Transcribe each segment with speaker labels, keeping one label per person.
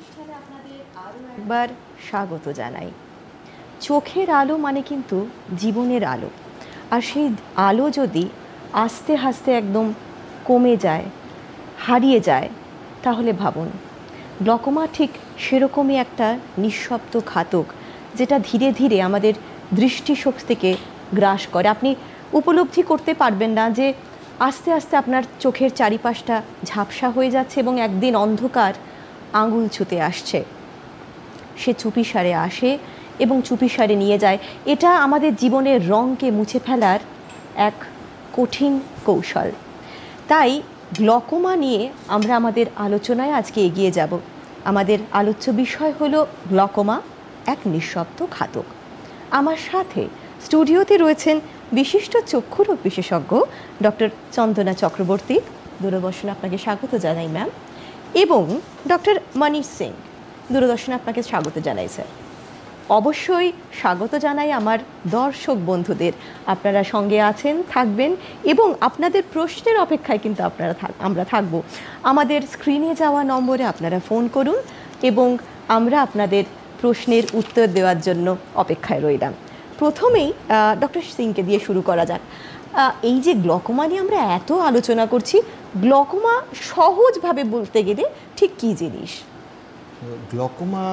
Speaker 1: অনুষ্ঠানে আপনাদের আরও একবার স্বাগত জানাই। চোখের আলো মানে কিন্তু জীবনের আলো, আর সেই আলো যদি আস্তে আস্তে একদম কমে যায়, হারিয়ে যায়, তাহলে ভাবুন গ্লকোমা ঠিক সেরকমই একটা নিঃশব্দ ঘাতক, যেটা ধীরে ধীরে আমাদের দৃষ্টিশক্তিকে গ্রাস করে। আপনি উপলব্ধি করতে পারবেন না যে আস্তে আস্তে আপনার চোখের চারিপাশটা ঝাপসা হয়ে যাচ্ছে এবং একদিন অন্ধকার আঙুল ছুতে আসছে। সে চুপিসারে আসে এবং চুপিসারে নিয়ে যায়। এটা আমাদের জীবনের রঙকে মুছে ফেলার এক কঠিন কৌশল। তাই গ্লকোমা নিয়ে আমরা আমাদের আলোচনায় আজকে এগিয়ে যাব। আমাদের আলোচ্য বিষয় হলো গ্লকোমা, এক নিঃশব্দ ঘাতক। আমার সাথে স্টুডিওতে রয়েছেন বিশিষ্ট চক্ষুরোগ বিশেষজ্ঞ ডক্টর চন্দনা চক্রবর্তী। দূরদর্শনে আপনাকে স্বাগত জানাই ম্যাম। এবং ডক্টর মনীষ সিং, দূরদর্শনে আপনাকে স্বাগত জানাই স্যার। অবশ্যই স্বাগত জানাই আমার দর্শক বন্ধুদের। আপনারা সঙ্গে আছেন, থাকবেন এবং আপনাদের প্রশ্নের অপেক্ষায় কিন্তু আমরা থাকব। আমাদের স্ক্রিনে যাওয়া নম্বরে আপনারা ফোন করুন এবং আমরা আপনাদের প্রশ্নের উত্তর দেওয়ার জন্য অপেক্ষায় রইলাম। প্রথমেই ডক্টর সিংকে দিয়ে শুরু করা যাক। এই যে গ্লকোমা নিয়ে আমরা এত আলোচনা করছি, গ্লকোমা সহজভাবে বলতে গেলে ঠিক কী জিনিস?
Speaker 2: গ্লকোমা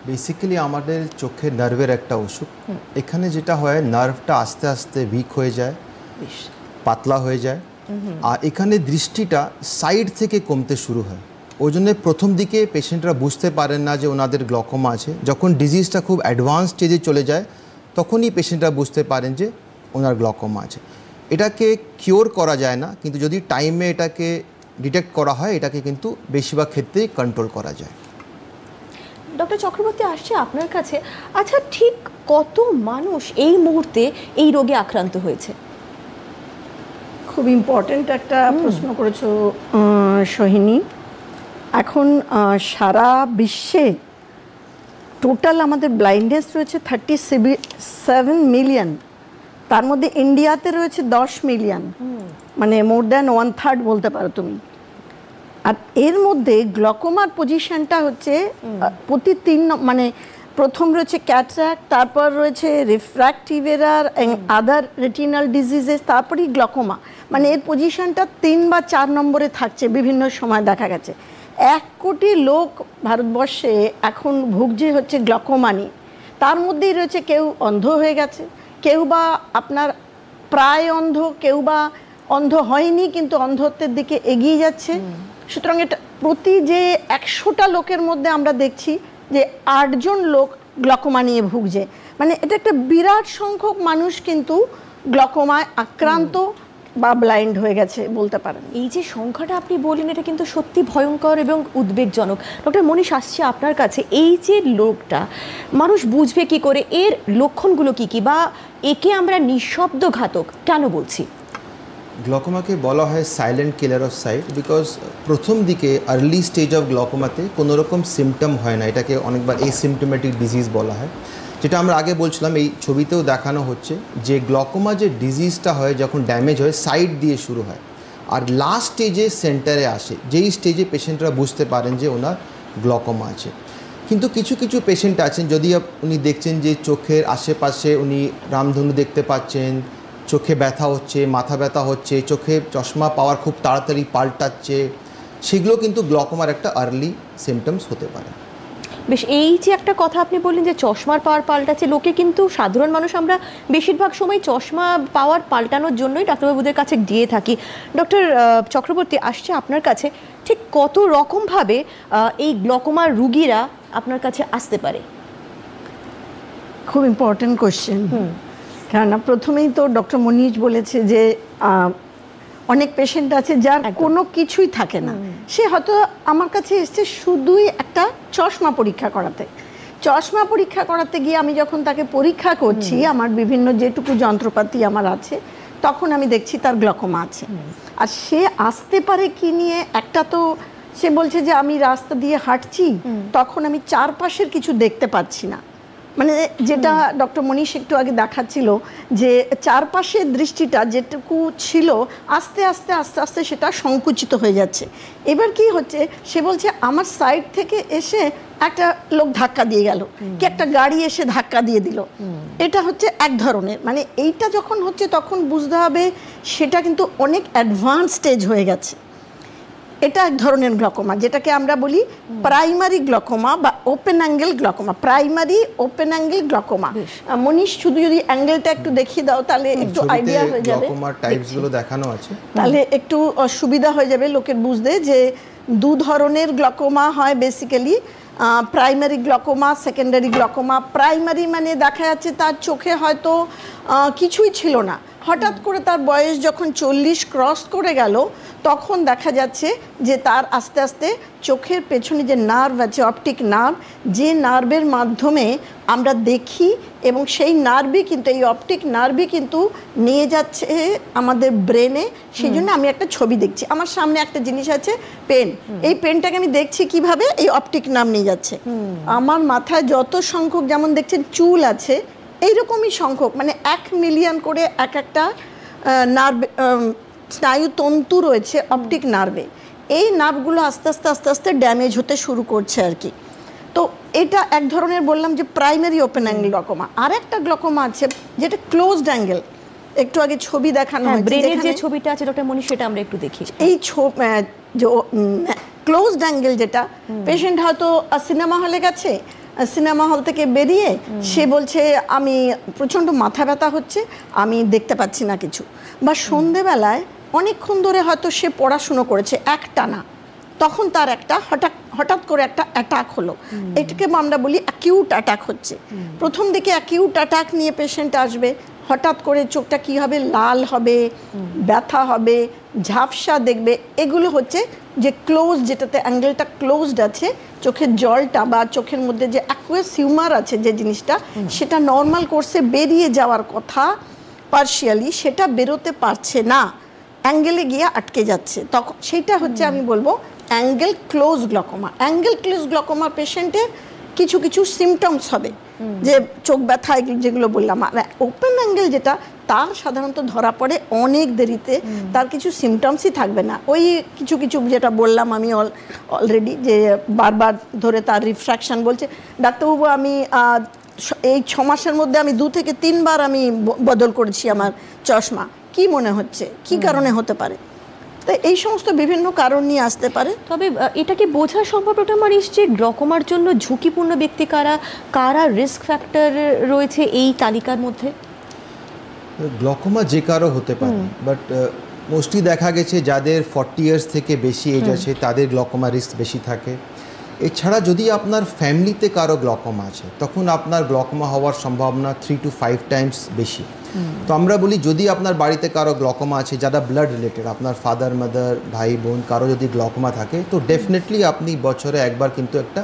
Speaker 2: বেসিক্যালি আমাদের চোখের নার্ভের একটা অসুখ। এখানে যেটা হয়, নার্ভটা আস্তে আস্তে উইক হয়ে যায়, পাতলা হয়ে যায়, আর এখানে দৃষ্টিটা সাইড থেকে কমতে শুরু হয়। ওই জন্য প্রথম দিকে পেশেন্টরা বুঝতে পারেন না যে ওনাদের গ্লকোমা আছে। যখন ডিজিজটা খুব অ্যাডভান্স স্টেজে চলে যায়, তখনই পেশেন্টরা বুঝতে পারেন যে ওনার গ্লকোমা আছে। এটাকে কিওর করা যায় না, কিন্তু যদি টাইমে এটাকে ডিটেক্ট করা হয়, এটাকে কিন্তু বেশিরভাগ ক্ষেত্রেই কন্ট্রোল করা যায়।
Speaker 1: ডক্টর চক্রবর্তী, আসছে আপনার কাছে। আচ্ছা, ঠিক কত মানুষ এই মুহূর্তে এই রোগে আক্রান্ত হয়েছে?
Speaker 3: খুব ইম্পর্ট্যান্ট একটা প্রশ্ন করেছো সোহিনী। এখন সারা বিশ্বে টোটাল আমাদের ব্লাইন্ডনেস রয়েছে 37 মিলিয়ন। তার মধ্যে ইন্ডিয়াতে রয়েছে 10 মিলিয়ন, মানে মোর দ্যান 1/3 বলতে পারো তুমি। আর এর মধ্যে গ্লকোমার পজিশনটা হচ্ছে প্রতি মানে প্রথম রয়েছে ক্যাটারাক্ট, তারপর রয়েছে রিফ্র্যাক্টিভ এরার, আদার রেটিনাল ডিজিজেস, তারপরেই গ্লকোমা। মানে এর পজিশনটা 3 বা 4 নম্বরে থাকছে বিভিন্ন সময় দেখা গেছে। 1 কোটি লোক ভারতবর্ষে এখন ভুগছে হচ্ছে গ্লকোমা নিয়ে। তার মধ্যেই রয়েছে কেউ অন্ধ হয়ে গেছে, কেউ বা আপনার প্রায় অন্ধ, কেউ বা অন্ধ হয়নি কিন্তু অন্ধত্বের দিকে এগিয়ে যাচ্ছে। সুতরাং এটা প্রতি যে 100টা লোকের মধ্যে আমরা দেখছি যে 8 জন লোক গ্লকোমা নিয়ে ভুগছে। মানে এটা একটা বিরাট সংখ্যক মানুষ কিন্তু গ্লকোমায় আক্রান্ত বা ব্লাইন্ড হয়ে গেছে বলতে পারেন।
Speaker 1: এই যে সংখ্যাটা আপনি বললেন, এটা কিন্তু সত্যি ভয়ঙ্কর এবং উদ্বেগজনক। ডক্টর মনীষ, আসছে আপনার কাছে। এই যে লোকটা, মানুষ বুঝবে কি করে, এর লক্ষণগুলো কি কি, বা একে আমরা নিঃশব্দ ঘাতক কেন বলছি?
Speaker 2: গ্লকোমাকে বলা হয় silent killer of sight, because প্রথম দিকে আর্লি স্টেজ অফ গ্লকোমাতে কোনো রকম সিমটম হয় না। এটাকে অনেকবার এসিমটোম্যাটিক ডিজিজ বলা হয়। যেটা আমরা আগে বলছিলাম, এই ছবিতেও দেখানো হচ্ছে যে গ্লকোমা যে ডিজিজটা হয়, যখন ড্যামেজ হয় সাইড দিয়ে শুরু হয় আর লাস্ট স্টেজে সেন্টারে আসে, যেই স্টেজে পেশেন্টরা বুঝতে পারেন যে ওনার গ্লকোমা আছে। কিন্তু কিছু কিছু পেশেন্ট আছেন, যদি উনি দেখছেন যে চোখের আশেপাশে উনি রামধনু দেখতে পাচ্ছেন, চোখে ব্যথা হচ্ছে, মাথা ব্যথা হচ্ছে, চোখে চশমা পাওয়ার খুব তাড়াতাড়ি পাল্টাচ্ছে, সেগুলো কিন্তু গ্লকোমার একটা আর্লি সিমটমস হতে পারে।
Speaker 1: বেশ, এই যে একটা কথা আপনি বললেন যে চশমার পাওয়ার পাল্টাচ্ছে, লোকে কিন্তু সাধারণ মানুষ আমরা বেশিরভাগ সময় চশমা পাওয়ার পাল্টানোর জন্যই ডাক্তারবাবুদের কাছে গিয়ে থাকি। ডক্টর চক্রবর্তী, আসছে আপনার কাছে। ঠিক কত রকমভাবে এই গ্লকোমার রুগীরা আপনার কাছে আসতে পারে?
Speaker 3: খুব ইম্পর্টেন্ট কোশ্চেন। কেননা প্রথমেই তো ডক্টর মনীষ বলেছে যে অনেক পেশেন্ট আছে যার কোনো কিছুই থাকে না। সে হয়তো আমার কাছে এসছে শুধুই একটা চশমা পরীক্ষা করাতে। চশমা পরীক্ষা করাতে গিয়ে আমি যখন তাকে পরীক্ষা করছি, আমার বিভিন্ন যেটুকু যন্ত্রপাতি আমার আছে, তখন আমি দেখছি তার গ্লকোমা আছে। আর সে আসতে পারে কি নিয়ে, একটা তো সে বলছে যে আমি রাস্তা দিয়ে হাঁটছি, তখন আমি চারপাশের কিছু দেখতে পাচ্ছি না। মানে যেটা ডক্টর মনীষ একটু আগে দেখাচ্ছিল যে চারপাশের দৃষ্টিটা যেটুকু ছিল আস্তে আস্তে আস্তে আস্তে সেটা সংকুচিত হয়ে যাচ্ছে। এবার কি হচ্ছে, সে বলছে আমার সাইড থেকে এসে একটা লোক ধাক্কা দিয়ে গেল, কি একটা গাড়ি এসে ধাক্কা দিয়ে দিল, এটা হচ্ছে এক ধরনের, মানে এইটা যখন হচ্ছে তখন বুঝতে হবে সেটা কিন্তু অনেক অ্যাডভান্স স্টেজ হয়ে গেছে। এটা এক ধরনের গ্লকোমা, যেটাকে আমরা বলি প্রাইমারি গ্লকোমা বা open angle glaucoma. Primary open angle glaucoma. Manish শুধু যদি অ্যাঙ্গেলটা একটু দেখিয়ে দাও তাহলে একটু আইডিয়া হয়ে যাবে,
Speaker 2: গ্লকোমার টাইপসগুলো দেখানো আছে,
Speaker 3: তাহলে একটু সুবিধা হয়ে যাবে লোকের বুঝতে যে দু ধরনের গ্লকোমা হয় basically, primary glaucoma, secondary glaucoma. Primary মানে দেখা যাচ্ছে তার চোখে হয়তো কিছুই ছিল না, হঠাৎ করে তার বয়স যখন 40 ক্রস করে গেল তখন দেখা যাচ্ছে যে তার আস্তে আস্তে চোখের পেছনে যে নার্ভ আছে, অপটিক নার্ভ, যে নার্ভের মাধ্যমে আমরা দেখি এবং সেই নার্ভই কিন্তু, এই অপটিক নার্ভই কিন্তু নিয়ে যাচ্ছে আমাদের ব্রেনে। সেই জন্য আমি একটা ছবি দেখছি, আমার সামনে একটা জিনিস আছে পেন, এই পেনটাকে আমি দেখছি কিভাবে, এই অপটিক নার্ভ নিয়ে যাচ্ছে। আমার মাথায় যত সংখ্যক যেমন দেখছেন চুল আছে, এইরকমই সংখ্যক, মানে 1 মিলিয়ন করে একটা নার্ভ, স্নায়ু তন্তু রয়েছে অপটিক নার্ভে। এই নার্ভগুলো আস্তে আস্তে আস্তে আস্তে ড্যামেজ হতে শুরু করছে আর কি। তো এটা এক ধরনের বললাম যে প্রাইমারি ওপেন অ্যাঙ্গেল গ্লকোমা। আর একটা গ্লকোমা আছে যেটা ক্লোজড অ্যাঙ্গেল, একটু আগে ছবি দেখানো হয়েছে,
Speaker 1: ব্রেনের যে ছবিটা আছে ডক্টর মনীষ, সেটা আমরা একটু দেখি।
Speaker 3: এই যে ক্লোজড অ্যাঙ্গেল যেটা, পেশেন্ট হয়তো সিনেমা হলে গেছে, সিনেমা হল থেকে বেরিয়ে সে বলছে আমি প্রচণ্ড মাথা ব্যথা হচ্ছে, আমি দেখতে পাচ্ছি না কিছু, বা সন্ধেবেলায় অনেকক্ষণ ধরে হয়তো সে পড়াশুনো করেছে একটানা, তখন তার একটা হঠাৎ করে একটা অ্যাটাক হলো, এটাকে আমরা বলি অ্যাকিউট অ্যাটাক হচ্ছে। প্রথম দিকে অ্যাকিউট অ্যাটাক নিয়ে পেশেন্ট আসবে, হঠাৎ করে চোখটা কী হবে, লাল হবে, ব্যথা হবে, ঝাপসা দেখবে, এগুলো হচ্ছে যে ক্লোজ, যেটাতে অ্যাঙ্গেলটা ক্লোজড আছে, চোখের জলটা বা চোখের মধ্যে যে অ্যাকুয়াস হিউমার আছে যে জিনিসটা, সেটা নর্মাল কোর্সে বেরিয়ে যাওয়ার কথা পার্শিয়ালি, সেটা বেরোতে পারছে না, অ্যাঙ্গেলে গিয়ে আটকে যাচ্ছে, তখন সেইটা হচ্ছে আমি বলবো angle close glaucoma. Angle close glaucoma পেশেন্টের কিছু কিছু সিমটমস হবে, যে চোখ ব্যথা যেগুলো বললাম। আর ওপেন অ্যাঙ্গেল যেটা, তার সাধারণত ধরা পড়ে অনেক দেরিতে, তার কিছু সিমটমসই থাকবে না, ওই কিছু কিছু যেটা বললাম আমি অলরেডি, যে বারবার ধরে তার রিফ্র্যাকশন বলছে ডাক্তারবাবু আমি এই 6 মাসের মধ্যে আমি 2 থেকে 3 বার আমি বদল করেছি আমার চশমা, কি মনে হচ্ছে, কি কারণে হতে পারে? তো এই সমস্ত বিভিন্ন কারণ নিয়ে আসতে পারে।
Speaker 1: তবে এটা কি বোঝা সম্ভব ডক্টর মনীষ যে গ্লকোমার জন্য ঝুঁকিপূর্ণ ব্যক্তি কারা, কারা রিস্ক ফ্যাক্টর রয়েছে এই তালিকার মধ্যে?
Speaker 2: গ্লকোমা যে কারো হতে পারে, বাট মোস্টলি দেখা গেছে যাদের 40 ইয়ার্স থেকে বেশি এজ আছে তাদের গ্লকোমা রিস্ক বেশি থাকে। এছাড়া যদি আপনার ফ্যামিলিতে কারো গ্লকোমা আছে তখন আপনার গ্লকোমা হওয়ার সম্ভাবনা 3 to 5 টাইমস বেশি। তো আমরা বলি যদি আপনার বাড়িতে কারো গ্লকোমা আছে, যারা ব্লাড রিলেটেড, আপনার ফাদার মাদার ভাই বোন কারো যদি গ্লকোমা থাকে, তো ডেফিনেটলি আপনি বছরে একবার কিন্তু একটা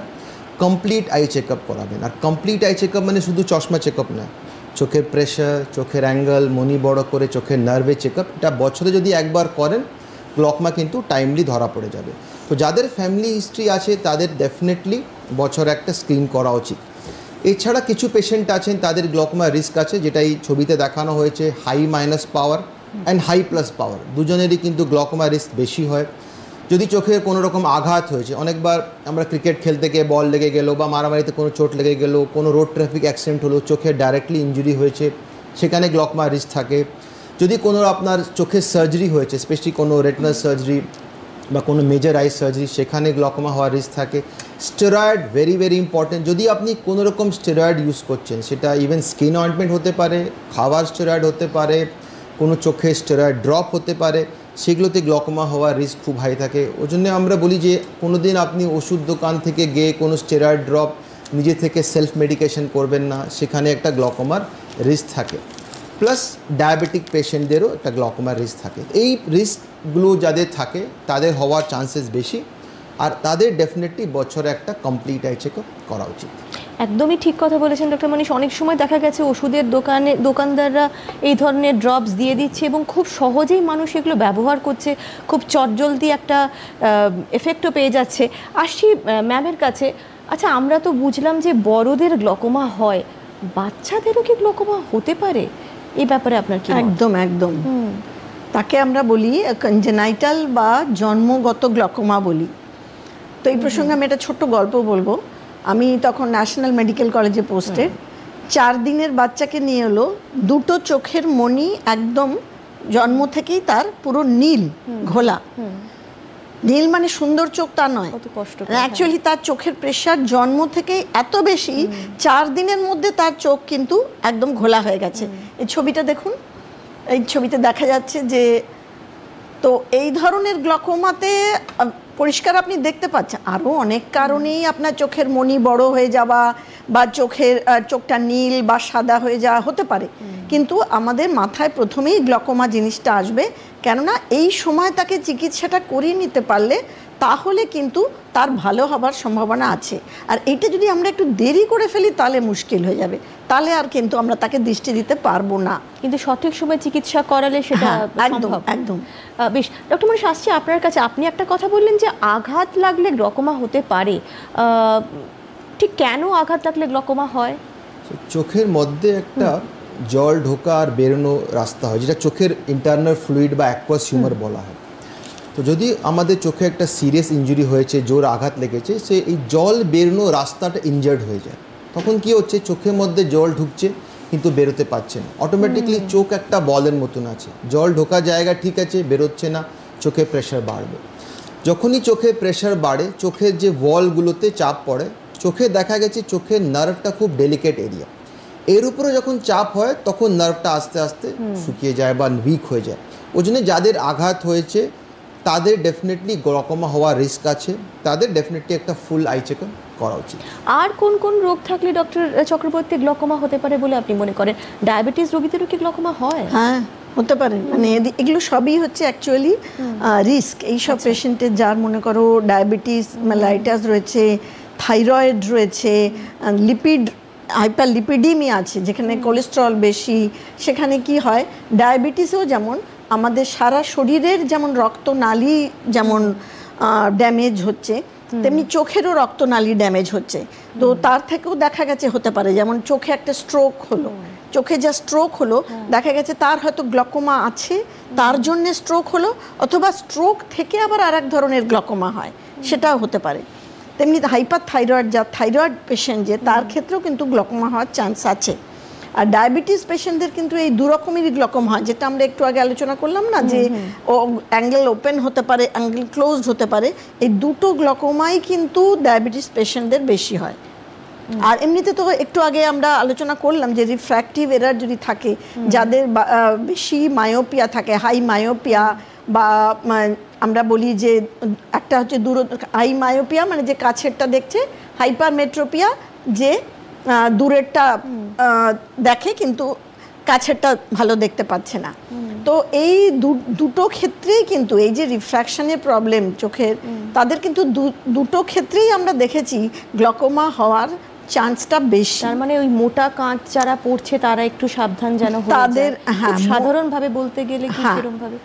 Speaker 2: কমপ্লিট আই চেকআপ করাবেন। আর কমপ্লিট আই চেকআপ মানে শুধু চশমা চেকআপ নয়, চোখের প্রেশার, চোখের অ্যাঙ্গেল, মনি বড় করে চোখের নার্ভে চেকআপ, এটা বছরে যদি একবার করেন গ্লকোমা কিন্তু টাইমলি ধরা পড়ে যাবে। তো যাদের ফ্যামিলি হিস্ট্রি আছে তাদের ডেফিনেটলি বছরে একটা স্ক্রিন করা উচিত। এছাড়া কিছু পেশেন্ট আছেন তাদের গ্লকোমা রিস্ক আছে, যেটা এই ছবিতে দেখানো হয়েছে, high minus power and high plus power, দুজনেরই কিন্তু গ্লকোমা রিস্ক বেশি হয়। যদি চোখের কোনো রকম আঘাত হয়েছে, অনেকবার আমরা ক্রিকেট খেলতে গিয়ে বল লেগে গেলো বা মারামারিতে কোনো চোট লেগে গেলো, কোনো রোড ট্রাফিক অ্যাক্সিডেন্ট হলো, চোখে ডাইরেক্টলি ইঞ্জুরি হয়েছে, সেখানে গ্লকোমা রিস্ক থাকে। যদি কোনো আপনার চোখের সার্জারি হয়েছে, স্পেশালি কোনো রেটিনাল সার্জারি বা কোনো মেজর আই সার্জারি, সেখানে গ্লকোমা হওয়ার রিস্ক থাকে। স্টেরয়েড ভেরি ভেরি ইম্পর্টেন্ট, যদি আপনি কোনো রকম স্টেরয়েড ইউজ করছেন, সেটা ইভেন স্কিন অয়েন্টমেন্ট হতে পারে, খাওয়ার স্টেরয়েড হতে পারে, কোনো চোখে স্টেরয়েড ড্রপ হতে পারে, সেগুলোতে গ্লকোমা হওয়ার রিস্ক খুব হাই থাকে। ওই জন্য আমরা বলি যে কোনো দিন আপনি ওষুধ দোকান থেকে গিয়ে কোনো স্টেরয়েড ড্রপ নিজে থেকে সেলফ মেডিকেশন করবেন না, সেখানে একটা গ্লকোমার রিস্ক থাকে। প্লাস ডায়াবেটিক পেশেন্টদেরও একটা গ্লকোমার রিস্ক থাকে। এই রিস্কগুলো যাদের থাকে তাদের হওয়ার চান্সেস বেশি, আর তাদের ডেফিনেটলি বছরে একটা কমপ্লিট আই চেকআপ করা উচিত।
Speaker 1: একদমই ঠিক কথা বলেছেন ডক্টর মনীষ। অনেক সময় দেখা গেছে ওষুধের দোকানদাররা এই ধরনের ড্রপস দিয়ে দিচ্ছে এবং খুব সহজেই মানুষ এগুলো ব্যবহার করছে, খুব চটজলদি একটা এফেক্টও পেয়ে যাচ্ছে। আসছি ম্যামের কাছে। আচ্ছা, আমরা তো বুঝলাম যে বড়দের গ্লকোমা হয়, বাচ্চাদেরও কি গ্লকোমা হতে পারে? এই ব্যাপারে আপনার কি?
Speaker 3: একদম একদম, তাকে আমরা বলি কনজেনাইটাল বা জন্মগত গ্লকোমা বলি। তো এই প্রসঙ্গে আমি একটা ছোট্ট গল্প বলবো। আমি তখন ন্যাশনাল মেডিকেল কলেজে পোস্টেড, 4 দিনের বাচ্চাকে নিয়ে এলো, দুটো চোখের মণি একদম জন্ম থেকেই তার পুরো নীল ঘোলা। নীল মানে সুন্দর চোখ তা নয়, অ্যাকচুয়ালি তার চোখের প্রেশার জন্ম থেকেই এত বেশি, 4 দিনের মধ্যে তার চোখ কিন্তু একদম ঘোলা হয়ে গেছে। এই ছবিটা দেখুন, এই ছবিতে দেখা যাচ্ছে যে, তো এই ধরনের গ্লকোমাতে পরিষ্কার আপনি দেখতে পাচ্ছেন। আরও অনেক কারণেই আপনার চোখের মণি বড় হয়ে যাওয়া বা চোখটা নীল বা সাদা হয়ে যাওয়া হতে পারে, কিন্তু আমাদের মাথায় প্রথমেই গ্লকোমা জিনিসটা আসবে, কেননা এই সময় তাকে চিকিৎসাটা করিয়ে নিতে পারলে তাহলে কিন্তু তার ভালো হবার সম্ভাবনা আছে। আর এইটা যদি আমরা একটু দেরি করে ফেলি তাহলে মুশকিল হয়ে যাবে, তাহলে আর কিন্তু আমরা তাকে দৃষ্টি দিতে পারবো না।
Speaker 1: কিন্তু সঠিক সময় চিকিৎসা করালে সেটা
Speaker 3: একদম একদম।
Speaker 1: বেশ, ডক্টর মনীষ, আসছি আপনার কাছে। আপনি একটা কথা বললেন যে আঘাত লাগলে গ্লকোমা হতে পারে, ঠিক কেন আঘাত লাগলে গ্লকোমা হয়?
Speaker 2: চোখের মধ্যে একটা জল ঢোকা আর বেরোনো রাস্তা হয়, যেটা চোখের ইন্টারনাল ফ্লুইড বা অ্যাকুয়াস হিউমার বলা হয়। তো যদি আমাদের চোখে একটা সিরিয়াস ইনজুরি হয়েছে, জোর আঘাত লেগেছে, সে এই জল বেরোনো রাস্তাটা ইনজার্ড হয়ে যায়, তখন কি হচ্ছে, চোখের মধ্যে জল ঢুকছে কিন্তু বেরোতে পারছে না। অটোমেটিকলি চোখ একটা বলের মতন আছে, জল ঢোকা জায়গা ঠিক আছে, বেরোচ্ছে না, চোখে প্রেশার বাড়বে। যখনই চোখে প্রেশার বাড়ে, চোখের যে ওয়ালগুলোতে চাপ পড়ে, চোখে দেখা গেছে চোখের নার্ভটা খুব ডেলিকেট এরিয়া, এর উপরে যখন চাপ হয় তখন নার্ভটা আস্তে আস্তে শুকিয়ে যায় বা উইক হয়ে যায়। ওই জন্য যাদের আঘাত হয়েছে তাদের ডেফিনেটলি গ্লকোমা হওয়ার রিস্ক আছে, তাদের ডেফিনেটলি একটা ফুল আই চেকআপ করা উচিত।
Speaker 1: আর কোন কোন রোগ থাকলে ডক্টর চক্রবর্তী গ্লকোমা হতে পারে বলে আপনি মনে করেন? ডায়াবেটিস রোগীদেরও কি গ্লকোমা হয়?
Speaker 3: হ্যাঁ, হতে পারে। মানে এগুলো সবই হচ্ছে অ্যাকচুয়ালি রিস্ক। এইসব পেশেন্টের যার মনে করো ডায়াবেটিস মেলাইটাস রয়েছে, থাইরয়েড রয়েছে, লিপিড হাইপারলিপিডিমিয়া আছে, যেখানে কোলেস্টেরল বেশি, সেখানে কি হয়, ডায়াবেটিসেও যেমন আমাদের সারা শরীরের যেমন রক্তনালী যেমন ড্যামেজ হচ্ছে, তেমনি চোখেরও রক্তনালী ড্যামেজ হচ্ছে। তো তার থেকেও দেখা গেছে হতে পারে, যেমন চোখে একটা স্ট্রোক হলো, চোখে যা স্ট্রোক হলো দেখা গেছে তার হয়তো গ্লকোমা আছে, তার জন্য স্ট্রোক হলো, অথবা স্ট্রোক থেকে আবার আর এক ধরনের গ্লকোমা হয়, সেটাও হতে পারে। তেমনি হাইপার থাইরয়েড, যা থাইরয়েড পেশেন্ট যে, তার ক্ষেত্রেও কিন্তু গ্লকোমা হওয়ার চান্স আছে। আর ডায়াবেটিস পেশেন্টদের কিন্তু এই দু রকমেরই গ্লকোমা হয়, যেটা আমরা একটু আগে আলোচনা করলাম না, যে অ্যাঙ্গেল ওপেন হতে পারে, অ্যাঙ্গেল ক্লোজড হতে পারে। এই দুটো গ্লকোমাই কিন্তু ডায়াবেটিস পেশেন্টদের বেশি হয়। আর এমনিতে তো একটু আগে আমরা আলোচনা করলাম যে রিফ্র্যাক্টিভ এরার যদি থাকে, যাদের বেশি মায়োপিয়া থাকে, হাই মায়োপিয়া, বা আমরা বলি যে একটা হচ্ছে হাই মায়োপিয়া মানে যে কাছেরটা দেখছে, হাইপারমেট্রোপিয়া যে দূরেরটা দেখে কিন্তু কাছেরটা ভালো দেখতে পাচ্ছে না। তো এই দুটো ক্ষেত্রেই কিন্তু এই যে রিফ্র্যাকশনের প্রবলেম চোখের, তাদের কিন্তু দুটো ক্ষেত্রেই আমরা দেখেছি গ্লকোমা হওয়ার চান্সটা বেশি।
Speaker 1: তার মানে ওই মোটা কাঁচ যারা পড়ছে তারা একটু সাবধান যেন হয়ে যায়।
Speaker 3: তাদের
Speaker 1: সাধারণভাবে বলতে গেলে কি এরকম ভাবে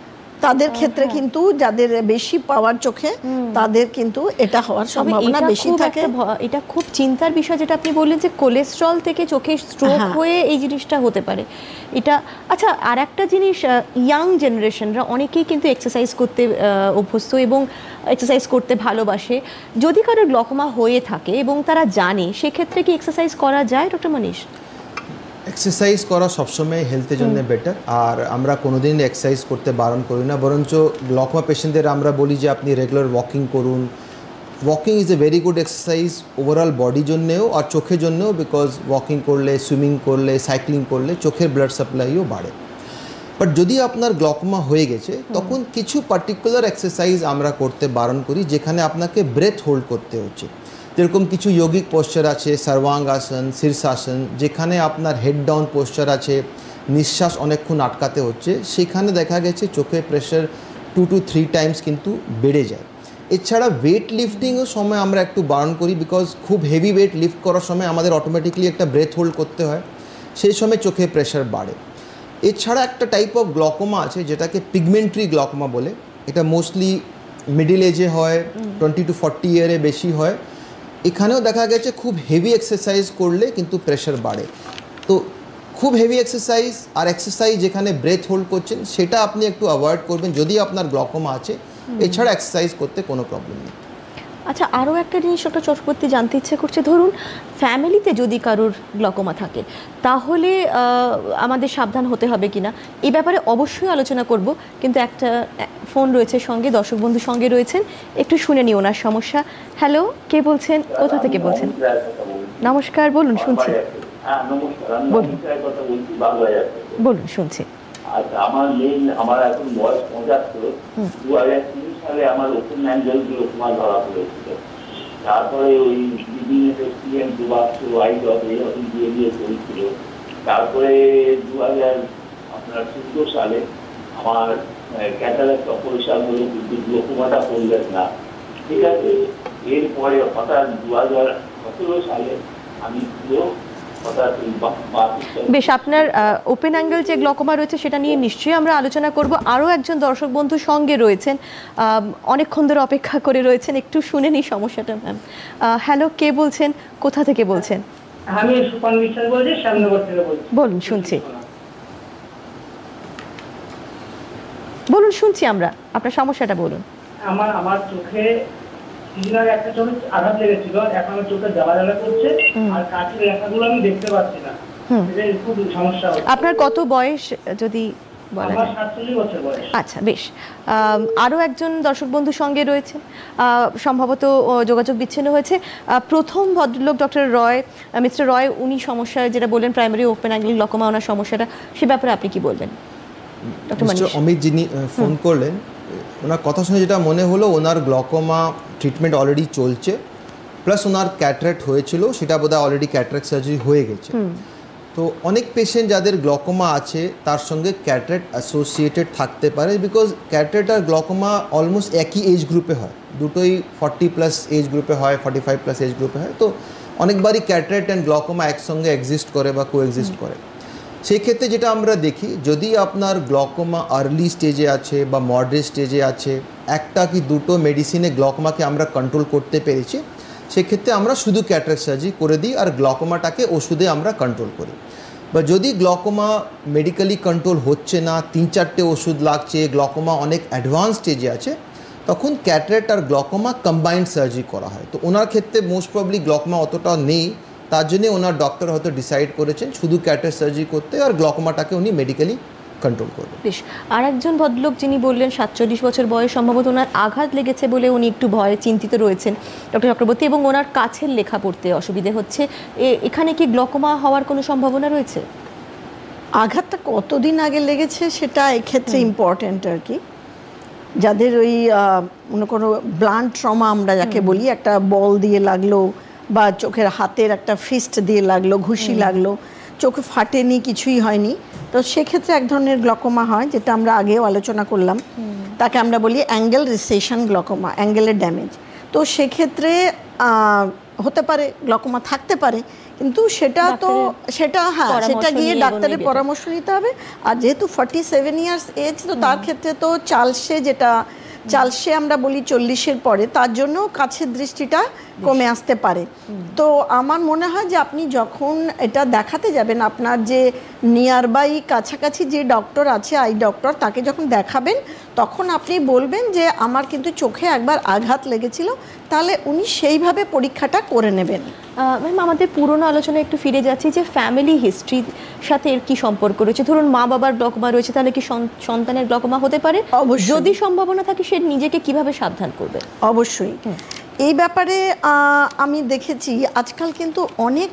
Speaker 3: তাদের ক্ষেত্রে কিন্তু যাদের বেশি পাওয়ার চোখে, তাদের কিন্তু এটা হওয়ার সম্ভাবনা বেশি থাকে।
Speaker 1: এটা খুব চিন্তার বিষয় যেটা আপনি বললেন যে কোলেস্টেরল থেকে চোখে স্ট্রোক হয়ে এই জিনিসটা হতে পারে। এটা আচ্ছা, আর একটা জিনিস, ইয়াং জেনারেশনরা অনেকেই কিন্তু এক্সারসাইজ করতে অভ্যস্ত এবং এক্সারসাইজ করতে ভালোবাসে। যদি কারো গ্লকোমা হয়ে থাকে এবং তারা জানে, সেক্ষেত্রে কি এক্সারসাইজ করা যায় ডক্টর মনীষ?
Speaker 2: এক্সারসাইজ করা সবসময় হেলথের জন্য বেটার, আর আমরা কোনোদিন এক্সারসাইজ করতে বারণ করি না, বরঞ্চ গ্লকোমা পেশেন্টদের আমরা বলি যে আপনি রেগুলার ওয়াকিং করুন। Walking is a very good exercise overall বডির জন্যেও আর চোখের জন্যও, বিকজ ওয়াকিং করলে, সুইমিং করলে, সাইক্লিং করলে চোখের ব্লাড সাপ্লাইও বাড়ে। বাট যদি আপনার গ্লকোমা হয়ে গেছে, তখন কিছু পার্টিকুলার এক্সারসাইজ আমরা করতে বারণ করি, যেখানে আপনাকে ব্রেথ হোল্ড করতে হচ্ছে। যেরকম কিছু যোগিক পোশ্চার আছে, সর্বাঙ্গাসন, শীর্ষাসন, যেখানে আপনার হেড ডাউন পোশ্চার আছে, নিঃশ্বাস অনেকক্ষণ আটকাতে হচ্ছে, সেখানে দেখা গেছে চোখের প্রেশার 2 to 3 টাইমস কিন্তু বেড়ে যায়। এছাড়া ওয়েট লিফটিংয়ের সময় আমরা একটু বারণ করি, বিকজ খুব হেভি ওয়েট লিফট করার সময় আমাদের অটোমেটিকলি একটা ব্রেথ হোল্ড করতে হয়, সেই সময় চোখে প্রেশার বাড়ে। এছাড়া একটা টাইপ অফ গ্লকোমা আছে যেটাকে পিগমেন্টারি গ্লকোমা বলে, এটা মোস্টলি মিডিল এজে হয়, 20 to 40 ইয়ারে বেশি হয়। এখানেও দেখা গেছে খুব হেভি এক্সারসাইজ করলে কিন্তু প্রেশার বাড়ে। তো খুব হেভি এক্সারসাইজ আর এক্সারসাইজ যেখানে ব্রেথ হোল্ড করছেন, সেটা আপনি একটু অ্যাভয়েড করবেন যদি আপনার গ্লকোমা আছে। এছাড়া এক্সারসাইজ করতে কোনো প্রবলেম নেই।
Speaker 1: আচ্ছা, আরও একটা জিনিস ডক্টর চক্রবর্তী জানতে ইচ্ছে করছে, ধরুন ফ্যামিলিতে যদি কারোর গ্লকোমা থাকে তাহলে আমাদের সাবধান হতে হবে কিনা এই ব্যাপারে অবশ্যই আলোচনা করব, কিন্তু একটা ফোন রয়েছে সঙ্গে, দর্শক বন্ধু সঙ্গে রয়েছেন, একটু শুনে নিই ওনার সমস্যা। হ্যালো, কে বলছেন, কোথা থেকে বলছেন? নমস্কার, বলুন, শুনছি। বলুন, শুনছি।
Speaker 4: আচ্ছা, আমার এখন বয়স 75। 2003 সালে আমার ওপেন অ্যাঙ্গেল গ্লোকোমা ধরা পড়েছিল। তারপরে ওই বিভিন্ন এক্সপিরিয়েন্স দুবার আই ড্রপ এরকম দিয়ে চলছিল। তারপরে 2014 সালে আমার ক্যাটারাক্ট অপারেশন হলো, কিন্তু গ্লোকোমাটা করলেন না, ঠিক আছে। এরপরে হঠাৎ 2017 সালে আমি পুরো
Speaker 1: বেশ, আপনার ওপেন অ্যাঙ্গেল যে গ্লকোমা রয়েছে সেটা নিয়ে নিশ্চয়ই আমরা আলোচনা করব। আরও একজন দর্শক বন্ধু সঙ্গে রয়েছেন, অনেকক্ষণ ধরে অপেক্ষা করে রয়েছেন, একটু শুনে নিই সমস্যাটা। ম্যাম, হ্যালো, কে বলছেন, কোথা থেকে বলছেন?
Speaker 5: আমি সুপান বিশ্বাস বলছি, শ্যামনগর থেকে বলছি।
Speaker 1: বলুন, শুনছি। বলুন, শুনছি আমরা, আপনার সমস্যাটা বলুন।
Speaker 5: আমার চোখে একটা চোখে আঘাত লেগেছিল, এখন আমার চোখে জ্বালা জ্বালা করছে, আর কাঁচের রেখাগুলো আমি দেখতে পাচ্ছি না, এটাই খুব সমস্যা হচ্ছে।
Speaker 1: আপনার কত বয়স যদি বলা যায়?
Speaker 5: আমার 47 বছর বয়স।
Speaker 1: আচ্ছা, বেশ। আরও একজন দর্শক বন্ধু সঙ্গে রয়েছেন, সম্ভবত যোগাযোগ বিচ্ছিন্ন হয়েছে। প্রথম ভদ্রলোক ডক্টর রয়, মিস্টার রয়, উনি সমস্যা যেটা বললেন প্রাইমারি ওপেন অ্যাঙ্গেল গ্লকোমা, ওনার সমস্যাটা, সে ব্যাপারে আপনি কি বলবেন?
Speaker 2: ডক্টর অমিত যিনি ফোন করলেন, ওনার কথা শুনে যেটা মনে হলো ওনার গ্লকোমা ট্রিটমেন্ট অলরেডি চলছে, প্লাস ওনার ক্যাটারাক্ট হয়েছিল, সেটা বোধহয় অলরেডি ক্যাটারাক্ট সার্জারি হয়ে গেছে। তো অনেক পেশেন্ট যাদের গ্লকোমা আছে তার সঙ্গে ক্যাটারাক্ট অ্যাসোসিয়েটেড থাকতে পারে, বিকজ ক্যাটারাক্ট আর গ্লকোমা অলমোস্ট একই এজ গ্রুপে হয়, দুটোই 40+ এজ গ্রুপে হয়, 45+ এজ গ্রুপে হয়। তো অনেকবারই ক্যাটারাক্ট অ্যান্ড গ্লকোমা একসঙ্গে এক্সিস্ট করে বা কোএক্সিস্ট করে। সেই ক্ষেত্রে যেটা আমরা দেখি, যদি আপনার গ্লকোমা আর্লি স্টেজে আছে বা মডারেট স্টেজে আছে, একটা কি দুটো মেডিসিনে গ্লকোমাকে আমরা কন্ট্রোল করতে পেরেছি, সেক্ষেত্রে আমরা শুধু ক্যাটারাক্ট সার্জারি করে দিই আর গ্লকোমাটাকে ওষুধে আমরা কন্ট্রোল করি। বা যদি গ্লকোমা মেডিকেলি কন্ট্রোল হচ্ছে না, 3-4টে ওষুধ লাগছে, গ্লকোমা অনেক অ্যাডভান্স স্টেজে আছে, তখন ক্যাটারাক্ট আর গ্লকোমা কম্বাইন্ড সার্জারি করা হয়। তো ওনার ক্ষেত্রে মোস্ট প্রবলি গ্লকোমা অতটা নেই, তার জন্যে ওনার ডক্টর হয়তো ডিসাইড করেছেন শুধু ক্যাটারাক্ট সার্জারি করতে, আর গ্লকোমাটাকে উনি মেডিকেলি কন্ট্রোল করবেন।
Speaker 1: বেশ, আর একজন ভদ্রলোক যিনি বললেন 47 বছর বয়স, সম্ভবত ওনার আঘাত লেগেছে বলে উনি একটু ভয়ে চিন্তিত রয়েছেন ডক্টর চক্রবর্তী, এবং ওনার কাছের লেখা পড়তে অসুবিধে হচ্ছে, এখানে কি গ্লকোমা হওয়ার কোনো সম্ভাবনা রয়েছে?
Speaker 3: আঘাতটা কতদিন আগে লেগেছে সেটা এক্ষেত্রে ইম্পর্ট্যান্ট আর কি। যাদের ওই মনে করো ব্লান্ট ট্রমা আমরা যাকে বলি, একটা বল দিয়ে লাগলো বা চোখের হাতের একটা ফিস্ট দিয়ে লাগলো, ঘুষি লাগলো, চোখে ফাটেনি, কিছুই হয়নি, তো সেক্ষেত্রে এক ধরনের গ্লকোমা হয়, যেটা আমরা আগেও আলোচনা করলাম, তাকে আমরা বলি অ্যাঙ্গেল রিসেশন গ্লকোমা, অ্যাঙ্গেলের ড্যামেজ। তো সেক্ষেত্রে হতে পারে গ্লকোমা থাকতে পারে, কিন্তু সেটা সেটা গিয়ে ডাক্তারের পরামর্শ নিতে হবে। আর যেহেতু 47 ইয়ার্স এজ, তো তার ক্ষেত্রে তো চালসে আমরা বলি 40-এর পরে, তার জন্য কাছের দৃষ্টিটা কমে আসতে পারে। তো আমার মনে হয় যে আপনি যখন এটা দেখাতে যাবেন, আপনার যে নিয়ার বাই কাছাকাছি যে ডক্টর আছে, আই ডক্টর, তাকে যখন দেখাবেন তখন আপনি বলবেন যে আমার কিন্তু চোখে একবার আঘাত লেগেছিল, তাহলে উনি সেইভাবে পরীক্ষাটা করে নেবেন।
Speaker 1: ম্যাম, আমাদের পুরনো আলোচনায় একটু ফিরে যাচ্ছি যে ফ্যামিলি হিস্ট্রির সাথে এর কি সম্পর্ক রয়েছে। ধরুন মা বাবার গ্লকোমা রয়েছে, তাহলে কি সন্তানের গ্লকোমা হতে পারে? অবশ্যই, যদি সম্ভাবনা থাকে সে নিজেকে কিভাবে সাবধান করবে?
Speaker 3: অবশ্যই। এই ব্যাপারে আমি দেখেছি আজকাল কিন্তু অনেক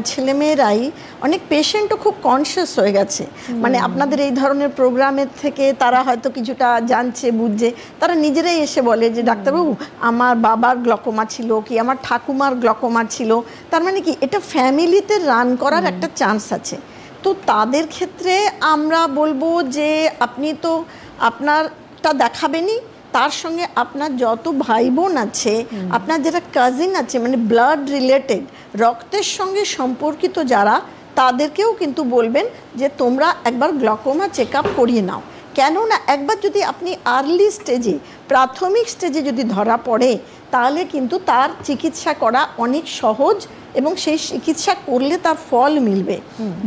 Speaker 3: ছেলেমেয়েরাই, অনেক পেশেন্টও খুব কনসিয়াস হয়ে গেছে, মানে আপনাদের এই ধরনের প্রোগ্রামের থেকে তারা হয়তো কিছুটা জানছে, বুঝছে, তারা নিজেরাই এসে বলে যে ডাক্তারবাবু আমার বাবার গ্লকোমা ছিল, কি আমার ঠাকুমার গ্লকোমা ছিল। তার মানে কি এটা ফ্যামিলিতে রান করার একটা চান্স আছে। তো তাদের ক্ষেত্রে আমরা বলবো যে আপনি তো আপনারটা দেখাবেনই, তার সঙ্গে আপনার যত ভাই বোন আছে, আপনার যারা কাজিন আছে, মানে ব্লাড রিলেটেড, রক্তের সঙ্গে সম্পর্কিত যারা, তাদেরকেও কিন্তু বলবেন যে তোমরা একবার গ্লকোমা চেক আপ করিয়ে নাও। কেননা একবার যদি আপনি আর্লি স্টেজে, প্রাথমিক স্টেজে যদি ধরা পড়ে, তাহলে কিন্তু তার চিকিৎসা করা অনেক সহজ এবং সেই চিকিৎসা করলে তার ফল মিলবে।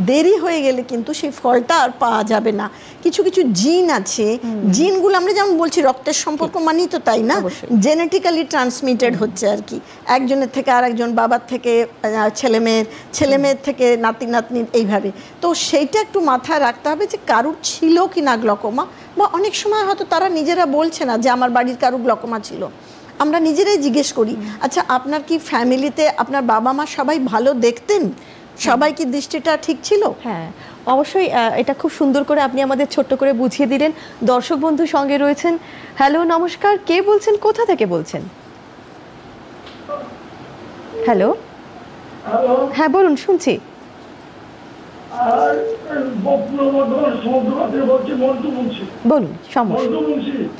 Speaker 3: দেরি হয়ে গেলে কিন্তু সেই ফলটা আর পাওয়া যাবে না। কিছু কিছু জিন আছে, জিনগুলো আমরা যেমন বলছি রক্তের সম্পর্ক মানেই তো তাই না, জেনেটিক্যালি ট্রান্সমিটেড হচ্ছে আর কি, একজনের থেকে আরেকজন, বাবার থেকে ছেলেমেয়ের থেকে নাতি নাতনির, এইভাবে। তো সেইটা একটু মাথায় রাখতে হবে যে কারুর ছিল কি না গ্লকোমা, বা অনেক সময় হয়তো তারা নিজেরা বলছে না যে আমার বাড়ির কারুর গ্লকোমা ছিল, আমরা নিজেরাই জিজ্ঞেস করি। আচ্ছা, আপনার কি ফ্যামিলিতে আপনার বাবা মা সবাই ভালো দেখতেন? সবাই কি দৃষ্টিটা ঠিক ছিল?
Speaker 1: হ্যাঁ, অবশ্যই। এটা খুব সুন্দর করে আপনি আমাদের ছোট্ট করে বুঝিয়ে দিলেন। দর্শক বন্ধু সঙ্গে রয়েছেন। হ্যালো, নমস্কার, কে বলছেন, কোথা থেকে বলছেন? হ্যালো, হ্যাঁ বলুন, শুনছি। বলুন সমস্যা।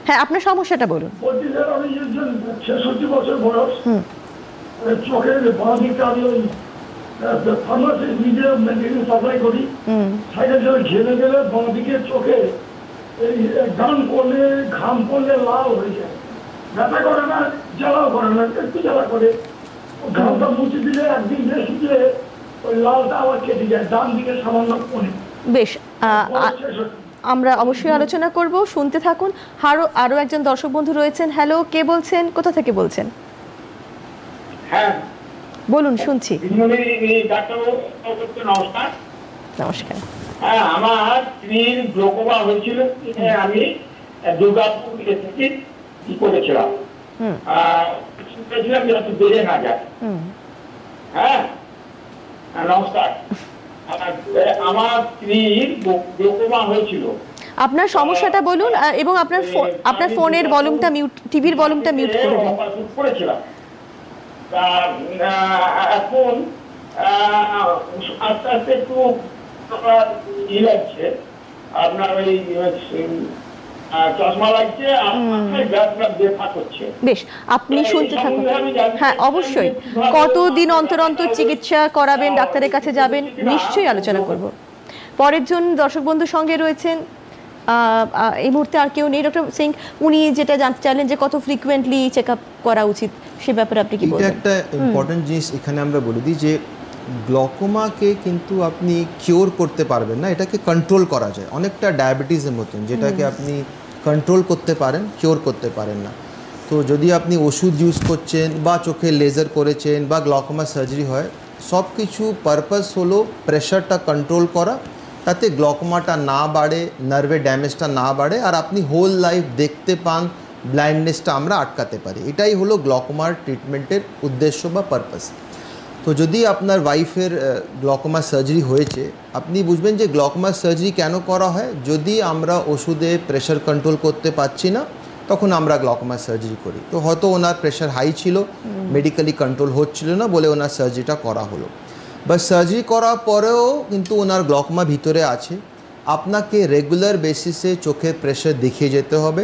Speaker 1: হ্যাঁ, আপনার সমস্যাটা বলুন।
Speaker 6: 66 বছর বয়স, চোখের বাঁ দিকটা আমি ওই ফার্মাসি নিজে মেডিসিন সাপ্লাই করি, সাইকেল চলে ঘেমে গেলে বাঁ দিকে চোখে এই গান করলে ঘাম পড়লে লাল হয়ে যায়, ব্যথা করে না, জ্বালাও করে না, একটু জ্বালা করে। ঘামটা মুছে দিলে একদিন বেশি দিয়ে ওই লালটা আবার কেটে যায়, ডান দিকে সামান্য পড়ে।
Speaker 1: বেশ, আমরা অবশ্যই আলোচনা করব, শুনতে থাকুন। আরো একজন দর্শক বন্ধু রয়েছেন। হ্যালো, কে বলছেন, কোথা থেকে বলছেন?
Speaker 6: হ্যাঁ
Speaker 1: বলুন, শুনছি।
Speaker 6: নমস্কার।
Speaker 1: নমস্কার।
Speaker 6: হ্যাঁ, আমার স্ত্রীর গ্লুকোমা হয়েছিল, আমি দুর্গাপুর থেকে কি করেছিলাম, বেড়ে না যায়। হ্যাঁ, নমস্কার। আমার স্ত্রীর গ্লুকোমা হয়েছিল।
Speaker 1: আপনার সমস্যাটা বলুন এবং আপনার ফোনের ভলিউমটা মিউট, টিভির ভলিউমটা মিউট করে দিন।
Speaker 6: করেছিলাম, এখন আস্তে আস্তে একটু লাগছে, আপনার ওই চশমা লাগছে, দেখা করছে।
Speaker 1: বেশ, আপনি শুনতে থাকুন। হ্যাঁ, অবশ্যই। কতদিন অন্তর অন্তর চিকিৎসা করাবেন, ডাক্তারের কাছে যাবেন, নিশ্চয়ই আলোচনা করব। পরের জন দর্শক বন্ধুর সঙ্গে রয়েছেন। এই মুহূর্তে আর কেউ নেই। ডক্টর সিং, উনি যেটা জানতে চাইলেন যে কত ফ্রিকুয়েন্টলি চেক আপ করা উচিত, সে ব্যাপারে আপনি কি বলবেন?
Speaker 2: এটা একটা ইম্পর্টেন্ট জিনিস এখানে আমরা বলে দিই যে গ্লকোমাকে কিন্তু আপনি কিওর করতে পারবেন না, এটাকে কন্ট্রোল করা যায়, অনেকটা ডায়াবেটিসের মতন, যেটাকে আপনি কন্ট্রোল করতে পারেন, কিওর করতে পারেন না। তো যদি আপনি ওষুধ ইউজ করছেন বা চোখে লেজার করেছেন বা গ্লকোমা সার্জারি হয়, সব কিছু পারপাস হলো প্রেশারটা কন্ট্রোল করা, তাতে গ্লকোমাটা না বাড়ে, নার্ভে ড্যামেজটা না বাড়ে, আর আপনি হোল লাইফ দেখতে পান, ব্লাইন্ডনেসটা আমরা আটকাতে পারি। এটাই হলো গ্লকোমার ট্রিটমেন্টের উদ্দেশ্য বা পারপাস। তো যদি আপনার ওয়াইফের গ্লকোমা সার্জারি হয়েছে, আপনি বুঝবেন যে গ্লকোমা সার্জারি কেন করা হয়। যদি আমরা ওষুধে প্রেশার কন্ট্রোল করতে পারছি না, তখন আমরা গ্লকোমা সার্জারি করি। তো হয়তো ওনার প্রেশার হাই ছিল, মেডিকেলি কন্ট্রোল হচ্ছিল না বলে ওনার সার্জারিটা করা হলো। বা সার্জারি করার পরেও কিন্তু ওনার গ্লকোমা ভিতরে আছে, আপনাকে রেগুলার বেসিসে চোখের প্রেশার দেখিয়ে যেতে হবে।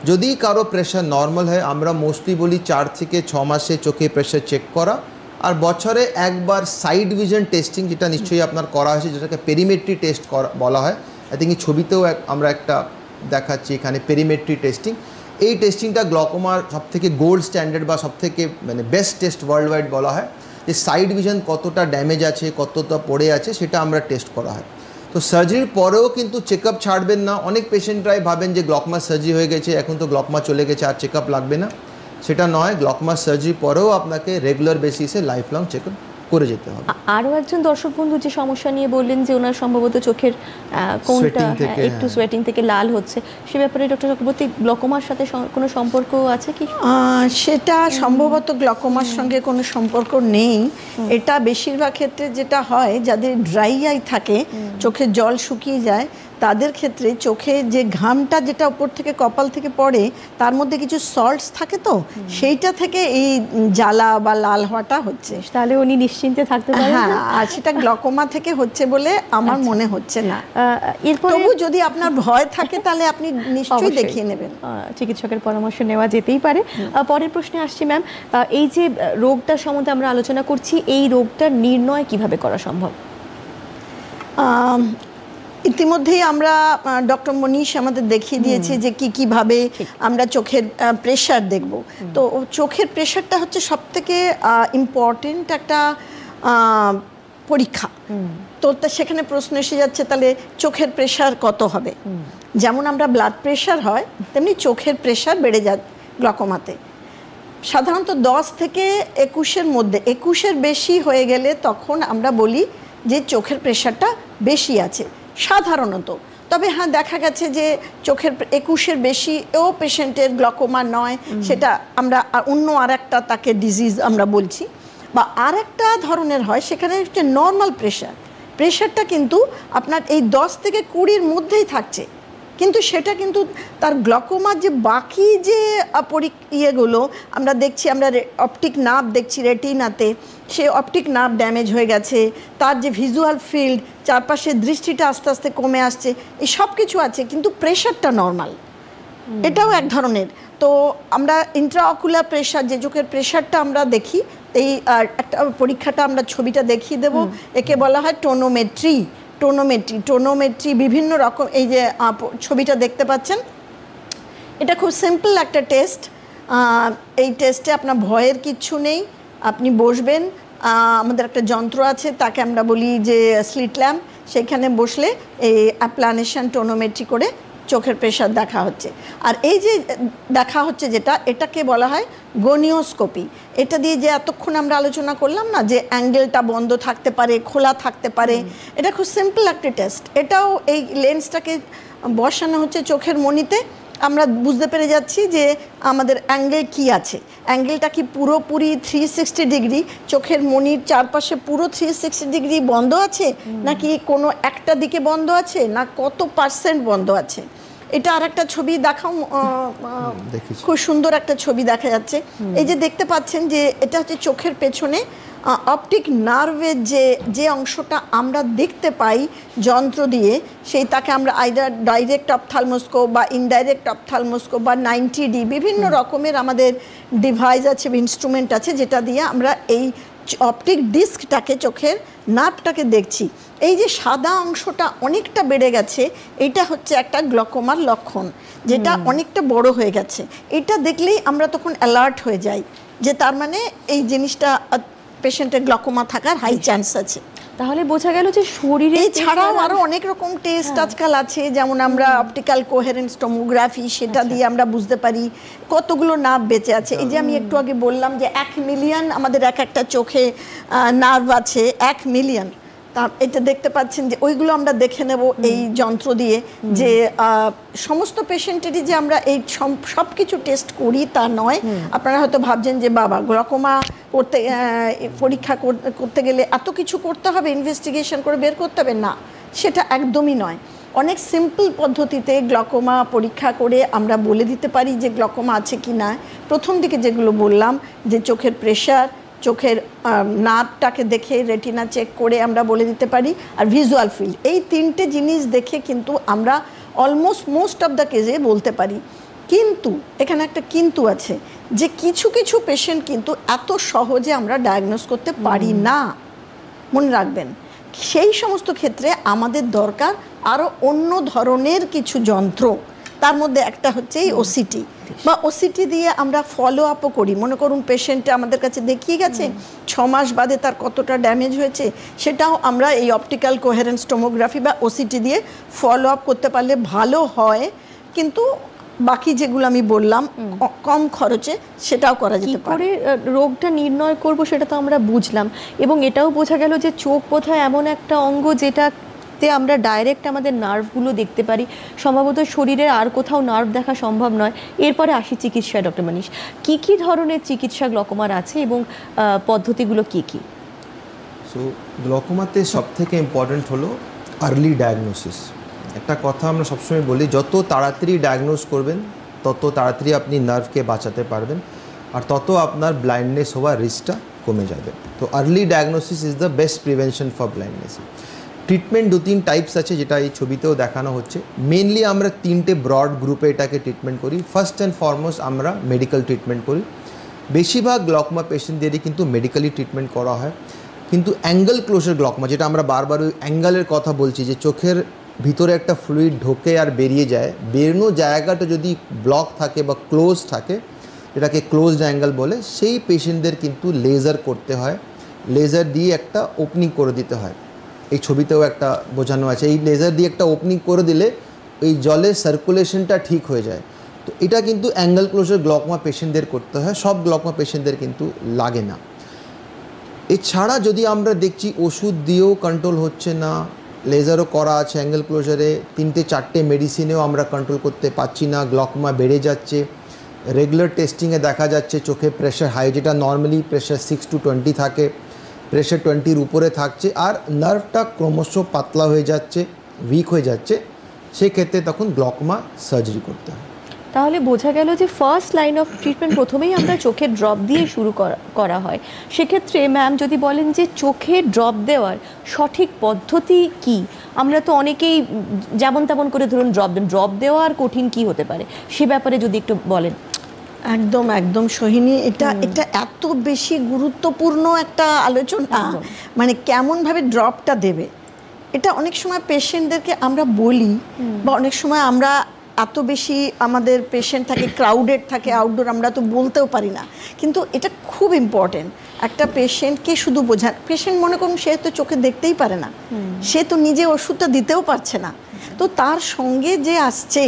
Speaker 2: যদি কারো প্রেশার নর্মাল হয়, আমরা মোস্টলি বলি 4 থেকে 6 মাসে চোখে প্রেশার চেক করা, আর বছরে একবার সাইড ভিশন টেস্টিং, যেটা নিশ্চয়ই আপনার করা হয়েছে, যেটাকে পেরিমেট্রি টেস্ট বলা হয়। আই থিঙ্ক এই ছবিতেও আমরা একটা দেখাচ্ছি এখানে পেরিমেট্রি টেস্টিং। এই টেস্টিংটা গ্লকোমার সবথেকে গোল্ড স্ট্যান্ডার্ড বা সবথেকে মানে বেস্ট টেস্ট ওয়ার্ল্ড ওয়াইড বলা হয়, যে সাইড ভিশন কতটা ড্যামেজ আছে, কতটা পড়ে আছে, সেটা আমরা টেস্ট করা হয়। তো সার্জারির পরেও কিন্তু চেক আপ ছাড়বেন না। অনেক পেশেন্টরাই ভাবেন যে গ্লকোমা সার্জারি হয়ে গেছে, এখন তো গ্লকোমা চলে গেছে, আর চেক আপ লাগবে না। সেটা নয়, গ্লকোমা সার্জারি পরেও আপনাকে রেগুলার বেসিসে লাইফ লং চেক আপ করে যেতে হবে।
Speaker 1: আরও একজন দর্শক বন্ধু যে সমস্যা নিয়ে বললেন যে ওনার সম্ভবত চোখের কোনটা একটু সোয়েটিং থেকে লাল হচ্ছে, সে ব্যাপারে ডক্টর চক্রবর্তী, গ্লকোমার সাথে কোনো সম্পর্ক আছে কি?
Speaker 3: সেটা সম্ভবত গ্লকোমার সঙ্গে কোনো সম্পর্ক নেই। এটা বেশিরভাগ ক্ষেত্রে যেটা হয়, যাদের ড্রাই আই থাকে, চোখের জল শুকিয়ে যায়, তাদের ক্ষেত্রে চোখে যে ঘামটা যেটা উপর থেকে কপাল থেকে পড়ে, তার মধ্যে কিছু সল্টস থাকে, তো সেইটা থেকে এই জ্বালা বা লাল হওয়াটা হচ্ছে।
Speaker 1: তাহলে উনি নিশ্চিন্তে থাকতে পারেন।
Speaker 3: হ্যাঁ, আর সেটা গ্লকোমা থেকে হচ্ছে বলে আমার মনে হচ্ছে না।
Speaker 1: এরপর
Speaker 3: যদি আপনার ভয় থাকে তাহলে আপনি নিশ্চয়ই দেখিয়ে নেবেন,
Speaker 1: চিকিৎসকের পরামর্শ নেওয়া যেতেই পারে। পরের প্রশ্নে আসছি ম্যাম, এই যে রোগটার সম্বন্ধে আমরা আলোচনা করছি, এই রোগটার নির্ণয় কিভাবে করা সম্ভব?
Speaker 3: ইতিমধ্যেই আমরা ডক্টর মনীষ আমাদের দেখিয়ে দিয়েছে যে কিভাবে আমরা চোখের প্রেশার দেখব। তো চোখের প্রেশারটা হচ্ছে সবথেকে ইম্পর্টেন্ট একটা পরীক্ষা। তো সেখানে প্রশ্ন এসে যাচ্ছে তাহলে চোখের প্রেশার কত হবে। যেমন আমরা ব্লাড প্রেশার হয় তেমনি চোখের প্রেশার বেড়ে যায় গ্লকোমাতে। সাধারণত 10 থেকে 21-এর মধ্যে, 21-এর বেশি হয়ে গেলে তখন আমরা বলি যে চোখের প্রেশারটা বেশি আছে সাধারণত। তবে হ্যাঁ, দেখা গেছে যে চোখের 21-এর বেশিও পেশেন্টের গ্লকোমা নয়, সেটা আমরা অন্য আরেকটা তাকে ডিজিজ আমরা বলছি। বা আরেকটা ধরনের হয়, সেখানে হচ্ছে নর্মাল প্রেশারটা কিন্তু আপনার এই 10 থেকে 20-এর মধ্যেই থাকছে, কিন্তু সেটা কিন্তু তার গ্লকোমার যে বাকি যে ইয়েগুলো আমরা দেখছি, আমরা অপটিক নার্ভ দেখছি রেটিনাতে, সে অপটিক নার্ভ ড্যামেজ হয়ে গেছে, তার যে ভিজুয়াল ফিল্ড, চারপাশের দৃষ্টিটা আস্তে আস্তে কমে আসছে, এই সব কিছু আছে, কিন্তু প্রেশারটা নর্মাল। এটাও এক ধরনের। তো আমরা ইন্ট্রাঅকুলার প্রেশার, যে চোখের প্রেশারটা আমরা দেখি, এই একটা পরীক্ষাটা আমরা ছবিটা দেখিয়ে দেবো, একে বলা হয় টোনোমেট্রি। বিভিন্ন রকম, এই যে ছবিটা দেখতে পাচ্ছেন, এটা খুব সিম্পল একটা টেস্ট। এই টেস্টে আপনার ভয়ের কিচ্ছু নেই, আপনি বসবেন, আমাদের একটা যন্ত্র আছে, তাকে আমরা বলি যে স্লিট ল্যাম্প, সেখানে বসলে এই অ্যাপ্লানেশন টোনোমেট্রি করে চোখের প্রেশার দেখা হচ্ছে। আর এই যে দেখা হচ্ছে এটাকে বলা হয় গনিওস্কোপি। এটা দিয়ে যে এতক্ষণ আমরা আলোচনা করলাম না, যে অ্যাঙ্গেলটা বন্ধ থাকতে পারে, খোলা থাকতে পারে, এটা খুব সিম্পল একটা টেস্ট। এটাও এই লেন্সটাকে বসানো হচ্ছে চোখের মণিতে, আমরা বুঝতে পেরে যাচ্ছি যে আমাদের অ্যাঙ্গেল কি আছে। অ্যাঙ্গেলটা কি পুরোপুরি 360 ডিগ্রি, চোখের মণির চারপাশে পুরো 360 ডিগ্রি বন্ধ আছে, নাকি কোনো একটা দিকে বন্ধ আছে, না কত % বন্ধ আছে। এটা আর একটা ছবি দেখাও, খুব সুন্দর একটা ছবি দেখা যাচ্ছে। এই যে দেখতে পাচ্ছেন যে এটা হচ্ছে চোখের পেছনে অপটিক নার্ভের যে অংশটা আমরা দেখতে পাই যন্ত্র দিয়ে, তাকে আমরা আইদার ডাইরেক্ট অপথ্যালমোস্কোপ বা ইনডাইরেক্ট অপথ্যালমোস্কোপ বা 90D বিভিন্ন রকমের আমাদের ডিভাইস আছে, ইনস্ট্রুমেন্ট আছে, যেটা দিয়ে আমরা এই অপটিক ডিস্কটাকে, চোখের নার্ভটাকে দেখছি। এই যে সাদা অংশটা অনেকটা বেড়ে গেছে, এটা হচ্ছে একটা গ্লকোমার লক্ষণ, যেটা অনেকটা বড় হয়ে গেছে। এটা দেখলেই আমরা তখন অ্যালার্ট হয়ে যাই যে তার মানে এই জিনিসটা পেশেন্টের গ্লকোমা থাকার হাই চান্স আছে।
Speaker 1: তাহলে বোঝা গেল যে শরীরে
Speaker 3: এছাড়াও আরো অনেক রকম টেস্ট আজকাল আছে, যেমন আমরা অপটিক্যাল কোহেরেন্স টোমোগ্রাফি, সেটা দিয়ে আমরা বুঝতে পারি কতগুলো নার্ভ বেঁচে আছে। এই যে আমি একটু আগে বললাম যে 1 মিলিয়ন আমাদের একটা চোখে নার্ভ আছে, 1 মিলিয়ন। এটা দেখতে পাচ্ছেন যে ওইগুলো আমরা দেখে নেব এই যন্ত্র দিয়ে, যে সমস্ত পেশেন্টেরই যে আমরা এই সব কিছু টেস্ট করি তা নয়। আপনারা হয়তো ভাবছেন যে বাবা গ্লকোমা করতে, পরীক্ষা করতে গেলে এত কিছু করতে হবে, ইনভেস্টিগেশন করে বের করতে হবে, না, সেটা একদমই নয়। অনেক সিম্পল পদ্ধতিতে গ্লকোমা পরীক্ষা করে আমরা বলে দিতে পারি যে গ্লকোমা আছে কি না। প্রথম দিকে যেগুলো বললাম, যে চোখের প্রেশার, চোখের নার্ভটাকে দেখে রেটিনা চেক করে আমরা বলে দিতে পারি, আর ভিজুয়াল ফিল্ড, এই 3টে জিনিস দেখে কিন্তু আমরা অলমোস্ট মোস্ট অফ দ্য কেসে বলতে পারি। কিন্তু এখানে একটা কিন্তু আছে, যে কিছু কিছু পেশেন্ট কিন্তু এত সহজে আমরা ডায়াগনোস করতে পারি না, মনে রাখবেন। সেই সমস্ত ক্ষেত্রে আমাদের দরকার আরও অন্য ধরনের কিছু যন্ত্র। তার মধ্যে একটা হচ্ছে এই ওসিটি, বা ওসিটি দিয়ে আমরা ফলো আপও করি। মনে করুন পেশেন্টটা আমাদের কাছে দেখিয়ে গেছে, 6 মাস বাদে তার কতটা ড্যামেজ হয়েছে, সেটাও আমরা এই অপটিক্যাল কোহেরেন্স টোমোগ্রাফি বা ওসিটি দিয়ে ফলো আপ করতে পারলে ভালো হয়। কিন্তু বাকি যেগুলো আমি বললাম কম খরচে, সেটাও করা যেতে পারে।
Speaker 1: রোগটা নির্ণয় করব সেটা তো আমরা বুঝলাম, এবং এটাও বোঝা গেল যে চোখ বোধহয় এমন একটা অঙ্গ যেটাতে আমরা ডাইরেক্ট আমাদের নার্ভগুলো দেখতে পারি, সম্ভবত শরীরের আর কোথাও নার্ভ দেখা সম্ভব নয়। এরপরে আসি চিকিৎসা। ডক্টর মনীষ, কী ধরনের চিকিৎসা গ্লকোমার আছে এবং পদ্ধতিগুলো কি কি?
Speaker 2: সো গ্লকোমাতে সবথেকে ইম্পর্টেন্ট হলো আর্লি ডায়াগনোসিস। একটা কথা আমরা সবসময় বলি, যত তাড়াতাড়ি ডায়াগনোস করবেন তত তাড়াতাড়ি আপনি নার্ভকে বাঁচাতে পারবেন, আর তত আপনার ব্লাইন্ডনেস হওয়ার রিস্কটা কমে যাবে। তো early diagnosis is the best prevention for blindness. Treatment 2-3 types আছে, যেটা এই ছবিতেও দেখানো হচ্ছে। মেনলি আমরা 3টে ব্রড গ্রুপে এটাকে ট্রিটমেন্ট করি। ফার্স্ট অ্যান্ড ফরমোস্ট আমরা মেডিকেল ট্রিটমেন্ট করি। বেশিরভাগ গ্লকোমা পেশেন্টদেরই কিন্তু মেডিকেলি ট্রিটমেন্ট করা হয়। কিন্তু অ্যাঙ্গেল ক্লোজার গ্লকোমা, যেটা আমরা বারবার ওই অ্যাঙ্গেলের কথা বলছি, যে চোখের ভিতরে একটা ফ্লুইড ঢোকে আর বেরিয়ে যায়, বেরোনো জায়গাটা যদি ব্লক থাকে বা ক্লোজ থাকে, যেটাকে ক্লোজড অ্যাঙ্গেল বলে, সেই পেশেন্টদের কিন্তু লেজার করতে হয়। লেজার দিয়ে একটা ওপেনিং করে দিতে হয়, এই ছবিতেও একটা বোঝানো আছে। এই লেজার দিয়ে একটা ওপেনিং করে দিলে এই জলের সার্কুলেশনটা ঠিক হয়ে যায়। তো এটা কিন্তু অ্যাঙ্গেল ক্লোজার গ্লকমা পেশেন্টদের করতে হয়, সব গ্লকমা পেশেন্টদের কিন্তু লাগে না। এছাড়া যদি আমরা দেখছি ওষুধ দিয়েও কন্ট্রোল হচ্ছে না, লেজারও করা আছে অ্যাঙ্গেল ক্লোজারে, 3-4টে মেডিসিনেও আমরা কন্ট্রোল করতে পারছি না, গ্লকমা বেড়ে যাচ্ছে, রেগুলার টেস্টিংয়ে দেখা যাচ্ছে চোখে প্রেশার হাই, যেটা নর্মালি প্রেশার 6 to 20 থাকে, প্রেশার 20-র উপরে থাকছে, আর নার্ভটা ক্রমশ পাতলা হয়ে যাচ্ছে, উইক হয়ে যাচ্ছে, সেক্ষেত্রে তখন গ্লকমা সার্জারি করতে হয়।
Speaker 1: তাহলে বোঝা গেল যে ফার্স্ট লাইন অফ ট্রিটমেন্ট প্রথমেই আমরা চোখের ড্রপ দিয়ে শুরু করা হয়। সেক্ষেত্রে ম্যাম যদি বলেন যে চোখে ড্রপ দেওয়ার সঠিক পদ্ধতি কি? আমরা তো অনেকেই যেমন তেমন করে ধরুন ড্রপ দেওয়া আর কঠিন কি হতে পারে, সে ব্যাপারে যদি একটু বলেন।
Speaker 3: একদম একদম সোহিনী, এটা এত বেশি গুরুত্বপূর্ণ একটা আলোচনা, মানে কেমনভাবে ড্রপটা দেবে, এটা অনেক সময় পেশেন্টদেরকে আমরা বলি, বা অনেক সময় আমরা এত বেশি আমাদের পেশেন্ট থাকে, ক্রাউডেড থাকে আউটডোর, আমরা তো বলতেও পারি না। কিন্তু এটা খুব ইম্পর্টেন্ট, একটা পেশেন্টকে শুধু বোঝান। পেশেন্ট মনে করুন সে তো চোখে দেখতেই পারে না, সে তো নিজে ওষুধটা দিতেও পারছে না, তো তার সঙ্গে যে আসছে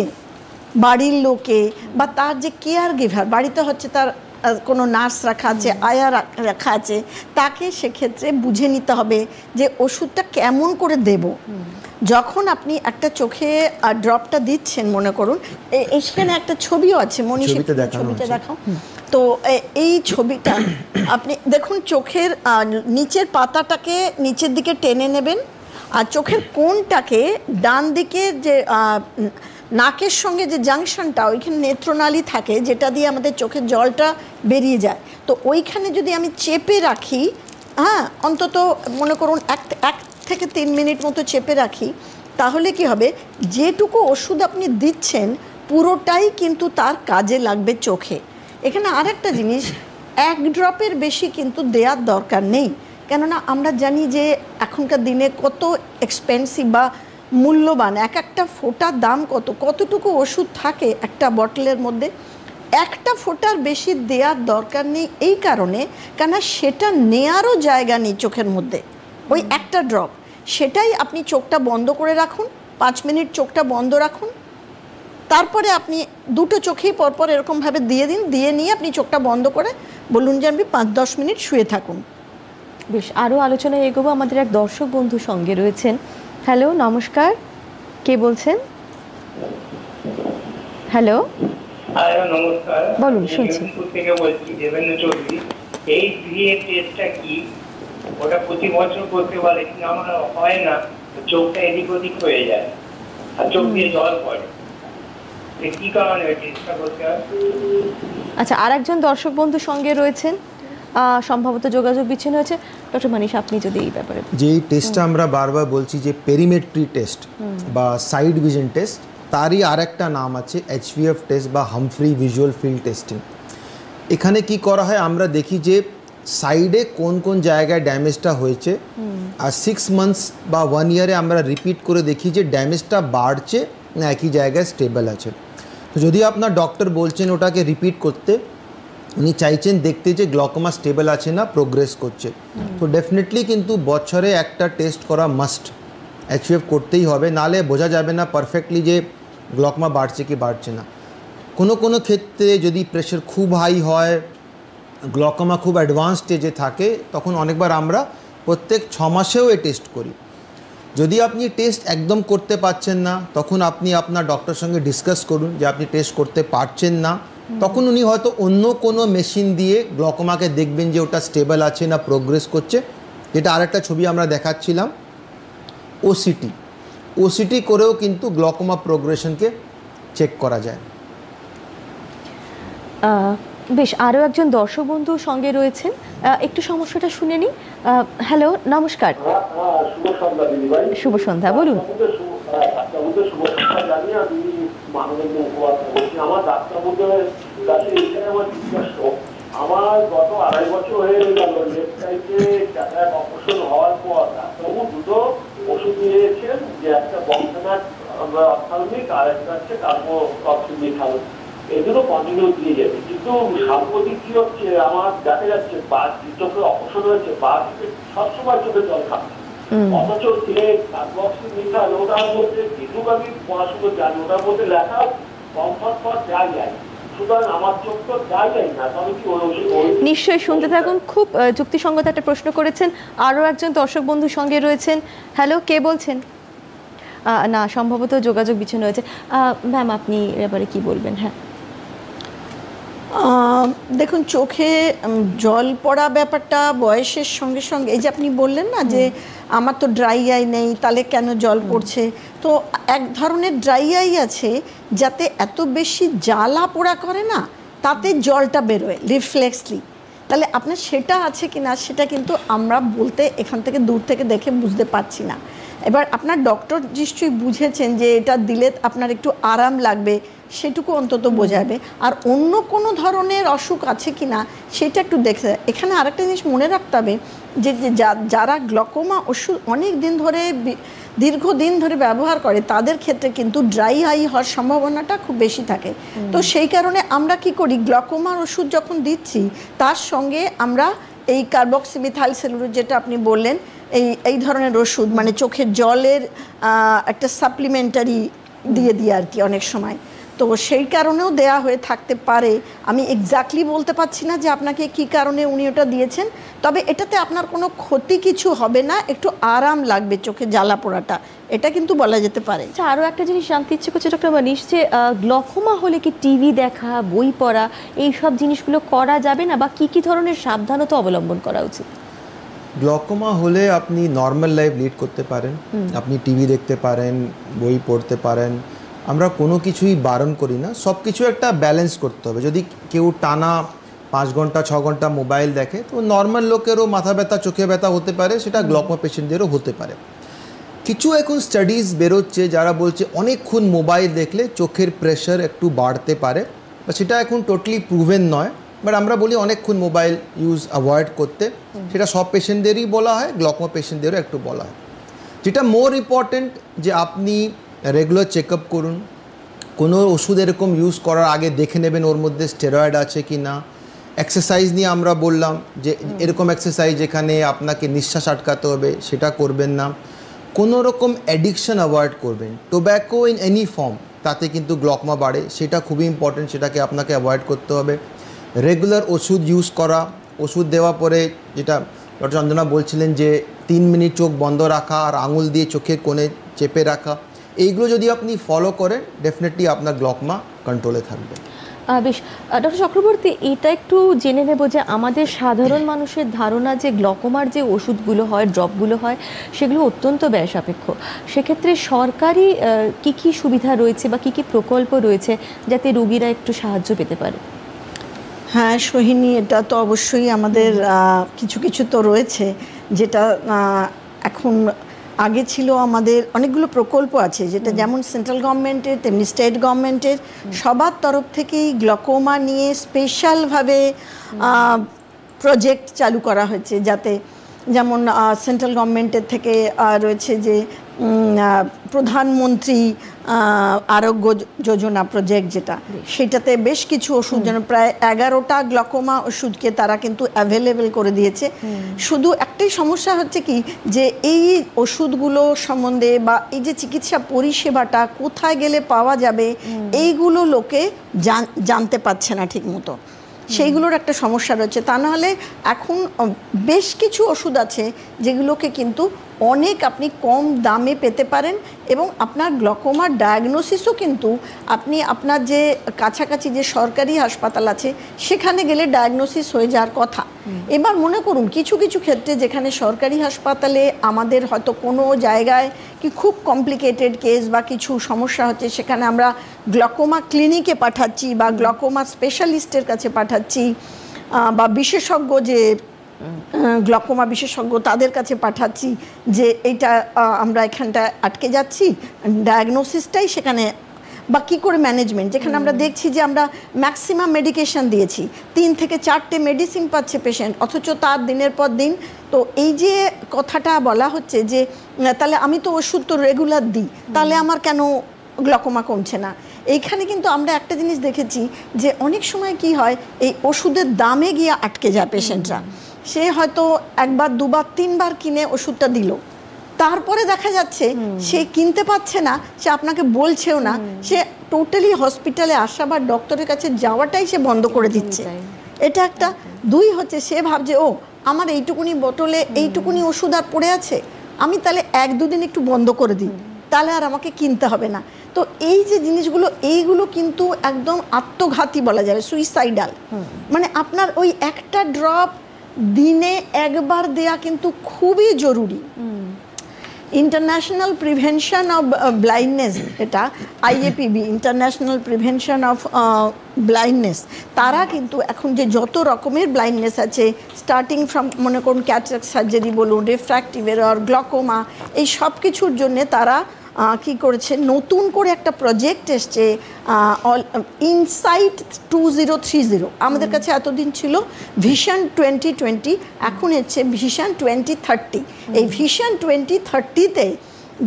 Speaker 3: বাড়ির লোকে বা তার যে কেয়ার গিভার, বাড়িতে হচ্ছে তার কোনো নার্স রাখা আছে, আয়া রাখা আছে, তাকে সেক্ষেত্রে বুঝে নিতে হবে যে ওষুধটা কেমন করে দেব। যখন আপনি একটা চোখে ড্রপটা দিচ্ছেন, মনে করুন এখানে একটা ছবিও আছে, মনীষী ছবিটা দেখাও তো, এই ছবিটা আপনি দেখুন, চোখের নিচের পাতাটাকে নিচের দিকে টেনে নেবেন, আর চোখের কোণটাকে ডান দিকে যে নাকের সঙ্গে যে জাংশনটা, ওইখানে নেত্রনালী থাকে যেটা দিয়ে আমাদের চোখের জলটা বেরিয়ে যায়, তো ওইখানে যদি আমি চেপে রাখি, হ্যাঁ অন্তত মনে করুন 1 থেকে 3 মিনিট মতো চেপে রাখি, তাহলে কি হবে, যেটুকু ওষুধ আপনি দিচ্ছেন পুরোটাই কিন্তু তার কাজে লাগবে চোখে। এখানে আরেকটা জিনিস, 1 ড্রপের বেশি কিন্তু দেওয়ার দরকার নেই, কেননা আমরা জানি যে এখনকার দিনে কত এক্সপেন্সিভ বা মূল্যবান, একটা ফোঁটার দাম কতটুকু ওষুধ থাকে একটা বটলের মধ্যে। একটা ফোঁটার বেশি দেওয়ার দরকার নেই এই কারণে, কেন সেটা নেয়ারও জায়গা নেই চোখের মধ্যে, ওই একটা ড্রপ, সেটাই আপনি চোখটা বন্ধ করে রাখুন, 5 মিনিট চোখটা বন্ধ রাখুন, তারপরে আপনি দুটো চোখেই পরপর এরকমভাবে দিয়ে দিন, দিয়ে নিয়ে আপনি চোখটা বন্ধ করে বলুন যে আপনি 5-10 মিনিট শুয়ে থাকুন।
Speaker 1: বেশ, আরও আলোচনায় এগোবো। আমাদের এক দর্শক বন্ধু সঙ্গে রয়েছেন। হ্যালো, নমস্কার, কে বলছেন? হ্যালো,
Speaker 5: নমস্কার,
Speaker 1: বলুন, শুনছি।
Speaker 5: থেকে বলছি দেবেন্দ্র চৌধুরী। এই ডিএ টেস্টটা কি, ওটা প্রতি বছর করতে পারে কিন্তু আমার হয় না, চোখটা এদিক ওদিক হয়ে যায় আর চোখ দিয়ে জল পড়ে, কি কারণে টেস্টটা করতে হয়?
Speaker 1: আচ্ছা, আর একজন দর্শক বন্ধু সঙ্গে রয়েছেন, সম্ভবত যোগাযোগ বিচ্ছিন্ন হয়েছে। ডক্টর মানিশ, আপনি যদি এই ব্যাপারে।
Speaker 2: যেই টেস্টটা আমরা বারবার বলছি যে পেরিমেট্রি টেস্ট বা সাইড ভিশন টেস্ট, তারই আরেকটা নাম আছে HVF টেস্ট বা হামফ্রি ভিজুয়াল ফিল্ড টেস্টিং। এখানে কি করা হয়, আমরা দেখি যে সাইডে কোন কোন জায়গায় ড্যামেজটা হয়েছে, আর 6 মান্থস বা 1 ইয়ারে আমরা রিপিট করে দেখি যে ড্যামেজটা বাড়ছে না একই জায়গায় স্টেবল আছে। তো যদি আপনার ডক্টর বলছেন ওটাকে রিপিট করতে, উনি চাইছেন দেখতে যে গ্লকোমা স্টেবল আছে না প্রোগ্রেস করছে, তো ডেফিনেটলি কিন্তু বছরে একটা টেস্ট করা মাস্ট, HVF করতেই হবে, নালে বোঝা যাবে না পারফেক্টলি যে গ্লকোমা বাড়ছে কি বাড়ছে না। কোনো ক্ষেত্রে যদি প্রেশার খুব হাই হয়, গ্লকোমা খুব অ্যাডভান্স স্টেজে থাকে, তখন অনেকবার আমরা প্রত্যেক 6 মাসেও এই টেস্ট করি। যদি আপনি টেস্ট একদম করতে পারছেন না, তখন আপনি আপনার ডক্টরের সঙ্গে ডিসকাস করুন যে আপনি টেস্ট করতে পারছেন না, তখন উনি হয়তো অন্য কোনো মেশিন দিয়ে গ্লকোমাকে দেখবেন যে ওটা স্টেবল আছে না প্রোগ্রেস করছে, যেটা আরেকটা ছবি আমরা দেখাচ্ছিলাম, ওসিটি করেও কিন্তু গ্লকোমা প্রোগ্রেশনকে চেক করা যায়।
Speaker 1: বেশ, আরও একজন দর্শক বন্ধু সঙ্গে রয়েছেন, একটু সমস্যাটা শুনে নিই। হ্যালো, নমস্কার।
Speaker 4: শুভ সন্ধ্যা দিদি ভাই।
Speaker 1: শুভ সন্ধ্যা, বলুন।
Speaker 4: আমার ডাক্তার বলতে কাছে এখানে আমার জিজ্ঞাসা, আমার গত 2.5 বছর হয়ে গেল লেফট সাইডে ক্যাটারাক্ট অপারেশন হওয়ার পর ডাক্তারবাবু দুটো ওষুধ নিয়েছেন, যে একটা বক্সনাট অপথ্যালমিক আর একটা হচ্ছে কার্বোক্সিমেথাল, এগুলো কন্টিনিউ দিয়ে যাবে। কিন্তু সাম্প্রতিক কি হচ্ছে, আমার দেখা যাচ্ছে চোখে অপারেশন হয়েছে, সবসময় চোখে জল খাচ্ছে, অথচ যে কার্বোক্সিমেথাল ওটার মধ্যে যেটুকু আমি পড়াশুনো জানি ওটার মধ্যে লেখা কমফর্ট ফর ড্রাই আই, সুতরাং আমার চোখ তো ড্রাই আই না, তবে কি
Speaker 1: নিশ্চয়ই শুনতে থাকুন। খুব যুক্তিসঙ্গত একটা প্রশ্ন করেছেন। আরও একজন দর্শক বন্ধু সঙ্গে রয়েছেন। হ্যালো, কে বলছেন? না, সম্ভবত যোগাযোগ বিচ্ছিন্ন হয়েছে। ম্যাম, আপনি এবারে কি বলবেন? হ্যাঁ,
Speaker 3: দেখুন, চোখে জল পড়া ব্যাপারটা বয়সের সঙ্গে সঙ্গে, এই যে আপনি বললেন না যে আমার তো ড্রাই আই নেই, তাহলে কেন জল পড়ছে, তো এক ধরনের ড্রাই আই আছে যাতে এত বেশি জ্বালা পোড়া করে না, তাতে জলটা বেরোয় রিফ্লেক্সলি। তাহলে আপনার সেটা আছে কি না সেটা কিন্তু আমরা বলতে এখান থেকে দূর থেকে দেখে বুঝতে পারছি না। এবার আপনার ডক্টর নিশ্চয়ই বুঝেছেন যে এটা দিলে আপনার একটু আরাম লাগবে, সেটুকু অন্তত বোঝাবে। আর অন্য কোনো ধরনের অসুখ আছে কি না সেটা একটু দেখতে। এখানে আরেকটা জিনিস মনে রাখতে হবে যে যারা গ্লকোমা ওষুধ অনেক দিন ধরে দীর্ঘদিন ধরে ব্যবহার করে তাদের ক্ষেত্রে কিন্তু ড্রাই আই হওয়ার সম্ভাবনাটা খুব বেশি থাকে। তো সেই কারণে আমরা কি করি, গ্লকোমার ওষুধ যখন দিচ্ছি তার সঙ্গে আমরা এই কার্বক্সিমেথাইল সেলুলোজ যেটা আপনি বললেন, এই ধরনের ওষুধ মানে চোখের জলের একটা সাপ্লিমেন্টারি দিয়ে দিই আর কি অনেক সময়। তো সেই কারণেও দেয়া হয়ে থাকতে পারে। আমি এক্স্যাক্টলি বলতে পারছি না যে আপনাকে কি কারণে উনি ওটা দিয়েছেন, তবে এটাতে আপনার কোনো ক্ষতি কিছু হবে না, একটু আরাম লাগবে চোখে জ্বালা পোড়াটা, এটা কিন্তু বলা যেতে পারে।
Speaker 1: আচ্ছা, আরও একটা জিনিস জানতে ইচ্ছে করছে ডক্টর মানিশ, যে গ্লকোমা হলে কি টিভি দেখা, বই পড়া, এই সব জিনিসগুলো করা যাবে না, বা কি কি ধরনের সাবধানতা অবলম্বন করা উচিত?
Speaker 2: গ্লকোমা হলে আপনি নর্মাল লাইফ লিড করতে পারেন, আপনি টিভি দেখতে পারেন, বই পড়তে পারেন, আমরা কোনো কিছুই বারণ করি না, সব কিছু একটা ব্যালেন্স করতে হবে। যদি কেউ টানা 5 ঘন্টা 6 ঘন্টা মোবাইল দেখে তো নর্মাল লোকেরও মাথা ব্যথা, চোখে ব্যথা হতে পারে, সেটা গ্লকোমা পেশেন্টদেরও হতে পারে। কিছু এখন স্টাডিজ বেরোচ্ছে যারা বলছে অনেকক্ষণ মোবাইল দেখলে চোখের প্রেশার একটু বাড়তে পারে, সেটা এখন টোটালি প্রুভেন নয়, বাট আমরা বলি অনেকক্ষণ মোবাইল ইউজ অ্যাভয়েড করতে, সেটা সব পেশেন্টদেরই বলা হয়, গ্লকোমা পেশেন্টদেরও একটু বলা হয়। যেটা মোর ইম্পর্টেন্ট যে আপনি রেগুলার চেক আপ করুন, কোনো ওষুধ এরকম ইউজ করার আগে দেখে নেবেন ওর মধ্যে স্টেরয়েড আছে কি না। এক্সারসাইজ নিয়ে আমরা বললাম যে এরকম এক্সারসাইজ যেখানে আপনাকে নিঃশ্বাস আটকাতে হবে সেটা করবেন না। কোনো রকম অ্যাডিকশন অ্যাভয়েড করবেন, টোব্যাকো ইন এনি ফর্ম, তাতে কিন্তু গ্লকোমা বাড়ে, সেটা খুবই ইম্পর্টেন্ট, সেটাকে আপনাকে অ্যাভয়েড করতে হবে। রেগুলার ওষুধ ইউজ করা, ওষুধ দেওয়ার পরে যেটা ডক্টর চন্দনা বলছিলেন যে 3 মিনিট চোখ বন্ধ রাখা আর আঙুল দিয়ে চোখের কোণে চেপে রাখা, এইগুলো যদি আপনি ফলো করেন ডেফিনেটলি আপনার গ্লকোমা কন্ট্রোলে থাকবে।
Speaker 1: বেশ, ডক্টর চক্রবর্তী, এটা একটু জেনে নেব যে আমাদের সাধারণ মানুষের ধারণা যে গ্লকোমার যে ওষুধগুলো হয়, ড্রপগুলো হয়, সেগুলো অত্যন্ত ব্যয় সাপেক্ষ। সেক্ষেত্রে সরকারি কি কি সুবিধা রয়েছে বা কি কি প্রকল্প রয়েছে যাতে রোগীরা একটু সাহায্য পেতে পারে?
Speaker 3: হ্যাঁ সোহিনী, এটা তো অবশ্যই আমাদের কিছু কিছু তো রয়েছে, যেটা এখন আগে ছিল আমাদের অনেকগুলো প্রকল্প আছে, যেটা যেমন সেন্ট্রাল গভর্নমেন্টের তেমনি স্টেট গভর্নমেন্টের সবার তরফ থেকেই গ্লকোমা নিয়ে স্পেশালভাবে প্রজেক্ট চালু করা হয়েছে, যাতে যেমন সেন্ট্রাল গভর্নমেন্টের থেকে রয়েছে যে প্রধানমন্ত্রী আরোগ্য যোজনা প্রজেক্ট, যেটা সেটাতে বেশ কিছু ওষুধ, যেন প্রায় 11টা গ্লকোমা ওষুধকে তারা কিন্তু অ্যাভেলেবেল করে দিয়েছে। শুধু একটাই সমস্যা হচ্ছে কি, যে এই ওষুধগুলো সম্বন্ধে বা এই যে চিকিৎসা পরিষেবাটা কোথায় গেলে পাওয়া যাবে এইগুলো লোকে জানতে পারছে না ঠিক মতো, সেইগুলোর একটা সমস্যা রয়েছে। তা নাহলে এখন বেশ কিছু ওষুধ আছে যেগুলোকে কিন্তু অনেক আপনি কম দামে পেতে পারেন, এবং আপনার গ্লকোমার ডায়াগনোসিসও কিন্তু আপনি আপনার যে কাছাকাছি যে সরকারি হাসপাতাল আছে সেখানে গেলে ডায়াগনোসিস হয়ে যাওয়ার কথা। এবার মনে করুন কিছু কিছু ক্ষেত্রে যেখানে সরকারি হাসপাতালে আমাদের হয়তো কোনো জায়গায় কি খুব কমপ্লিকেটেড কেস বা কিছু সমস্যা হচ্ছে, সেখানে আমরা গ্লকোমা ক্লিনিকে পাঠাচ্ছি বা গ্লকোমা স্পেশালিস্টের কাছে পাঠাচ্ছি, বা বিশেষজ্ঞ যে গ্লকোমা বিশেষজ্ঞ তাদের কাছে পাঠাচ্ছি, যে এইটা আমরা এখানটা আটকে যাচ্ছি, ডায়াগনোসিসটাই সেখানে বা কী করে ম্যানেজমেন্ট, যেখানে আমরা দেখছি যে আমরা ম্যাক্সিমাম মেডিকেশন দিয়েছি, 3 থেকে 4টে মেডিসিন পাচ্ছে পেশেন্ট, অথচ তার দিনের পর দিন। তো এই যে কথাটা বলা হচ্ছে যে তাহলে আমি তো ওষুধ তো রেগুলার দিই, তাহলে আমার কেন গ্লকোমা কমছে না? এইখানে কিন্তু আমরা একটা জিনিস দেখেছি যে অনেক সময় কি হয়, এই ওষুধের দামে গিয়ে আটকে যায় পেশেন্টরা। সে হয়তো 1 বার 2 বার 3 বার কিনে ওষুধটা দিল, তারপরে দেখা যাচ্ছে সে কিনতে পারছে না, সে আপনাকে বলছেও না, সে টোটালি হসপিটালে আসা বা ডক্টরের কাছে যাওয়াটাই সে বন্ধ করে দিচ্ছে। এটা একটা। 2 হচ্ছে সে ভাবছে ও আমার এইটুকুনি বোতলে এইটুকুনি ওষুধ আর পড়ে আছে, আমি তাহলে 1-2 দিন একটু বন্ধ করে দিই, তাহলে আর আমাকে কিনতে হবে না। তো এই যে জিনিসগুলো, এইগুলো কিন্তু একদম আত্মঘাতী বলা যাবে, সুইসাইডাল। মানে আপনার ওই একটা ড্রপ দিনে 1 বার দেয়া কিন্তু খুবই জরুরি। ইন্টারন্যাশনাল প্রিভেনশন অফ ব্লাইন্ডনেস, এটা IAPB, international prevention of blindness, তারা কিন্তু এখন যে যত রকমের ব্লাইন্ডনেস আছে, স্টার্টিং ফ্রম মনে করুন ক্যাটারাক্ট সার্জারি বলুন, রিফ্র্যাক্টিভ এরর, গ্লকোমা, এই সব কিছুর জন্যে তারা কি করেছে, নতুন করে একটা প্রজেক্ট এসছে, ইনসাইট 2030। আমাদের কাছে এতদিন ছিল ভিশন 2020, এখন হচ্ছে ভিশন 2030। এই ভিশন 2030-তে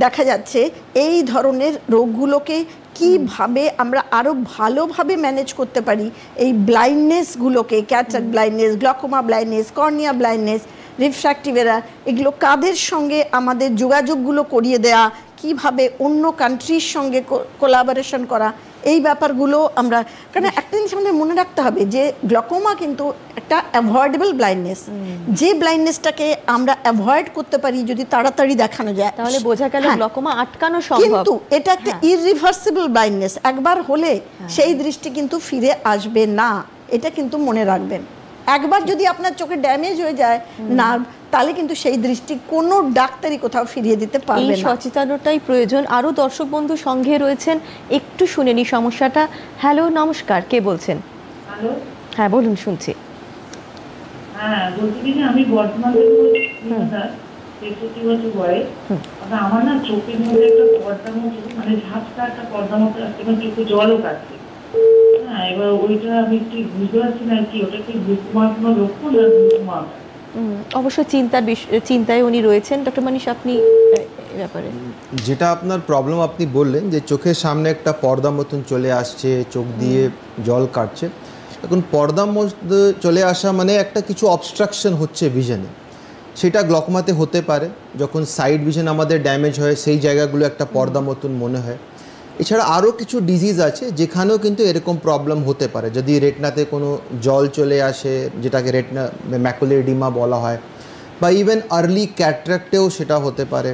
Speaker 3: দেখা যাচ্ছে এই ধরনের রোগগুলোকে কিভাবে আমরা আরও ভালোভাবে ম্যানেজ করতে পারি, এই ব্লাইন্ডনেসগুলোকে, cataract blindness, glaucoma blindness, cornea blindness, refractive error, এগুলো কাদের সঙ্গে আমাদের যোগাযোগগুলো করিয়ে দেয়া, কিভাবে অন্য কান্ট্রির সঙ্গে কোলাবোরেশন করা, এই ব্যাপারগুলো আমরা, কারণ একটা জিনিস আমাদের মনে রাখতে হবে যে গ্লকোমা কিন্তু একটা অ্যাভয়েডেবল ব্লাইন্ডনেস। যে ব্লাইন্ডনেসটাকে আমরা অ্যাভয়েড করতে পারি যদি তাড়াতাড়ি দেখানো যায়,
Speaker 1: তাহলে বোঝা গেল গ্লকোমা আটকানো সম্ভব।
Speaker 3: কিন্তু এটা একটা ইররিভার্সিবল ব্লাইন্ডনেস, একবার হলে সেই দৃষ্টি কিন্তু ফিরে আসবে না, এটা কিন্তু মনে রাখবেন। একবার যদি আপনার চোখে ড্যামেজ হয়ে যায় নার্ভ, তাহলে কিন্তু সেই দৃষ্টি কোনো ডাক্তারই কোথাও ফিরিয়ে দিতে পারবে না।
Speaker 1: এই সচেতনতাই প্রয়োজন। আরও দর্শক বন্ধু সঙ্গে রয়েছেন, একটু শুনে নি সমস্যাটা। হ্যালো, নমস্কার, কে বলছেন?
Speaker 7: হ্যালো,
Speaker 1: হ্যাঁ বলুন, শুনছি।
Speaker 7: হ্যাঁ বলছি কি যে আমি বর্তমান থেকে বলছি, 63 বছর বয়স। আমার না চোখের মধ্যে একটা পর্দা মতো, মানে ঝাপটা একটা পর্দা মতো আসছে, এবং চোখে জলও কাটছে। হ্যাঁ, এবার ওইটা আমি একটু বুঝতে পারছি না কি ওটা কি গ্লুকোমার কোনো লক্ষণ না গ্লুকোমা?
Speaker 1: অবশ্যই চিন্তায় উনি রয়েছেন। ডক্টর মানিশ, আপনি ব্যাপারে
Speaker 2: যেটা আপনার প্রবলেম আপনি বললেন যে চোখের সামনে একটা পর্দা মতন চলে আসছে, চোখ দিয়ে জল কাটছে। এখন পর্দার মধ্যে চলে আসা মানে একটা কিছু অবস্ট্রাকশন হচ্ছে ভিশনে, সেটা গ্লকোমাতে হতে পারে। যখন সাইড ভিশন আমাদের ড্যামেজ হয়, সেই জায়গাগুলো একটা পর্দা মতন মনে হয়। এছাড়া আরও কিছু ডিজিজ আছে যেখানেও কিন্তু এরকম প্রবলেম হতে পারে, যদি রেটনাতে কোনো জল চলে আসে, যেটাকে রেটনা ম্যাকুলার এডিমা বলা হয়, বা ইভেন আর্লি ক্যাটারাক্টেও সেটা হতে পারে।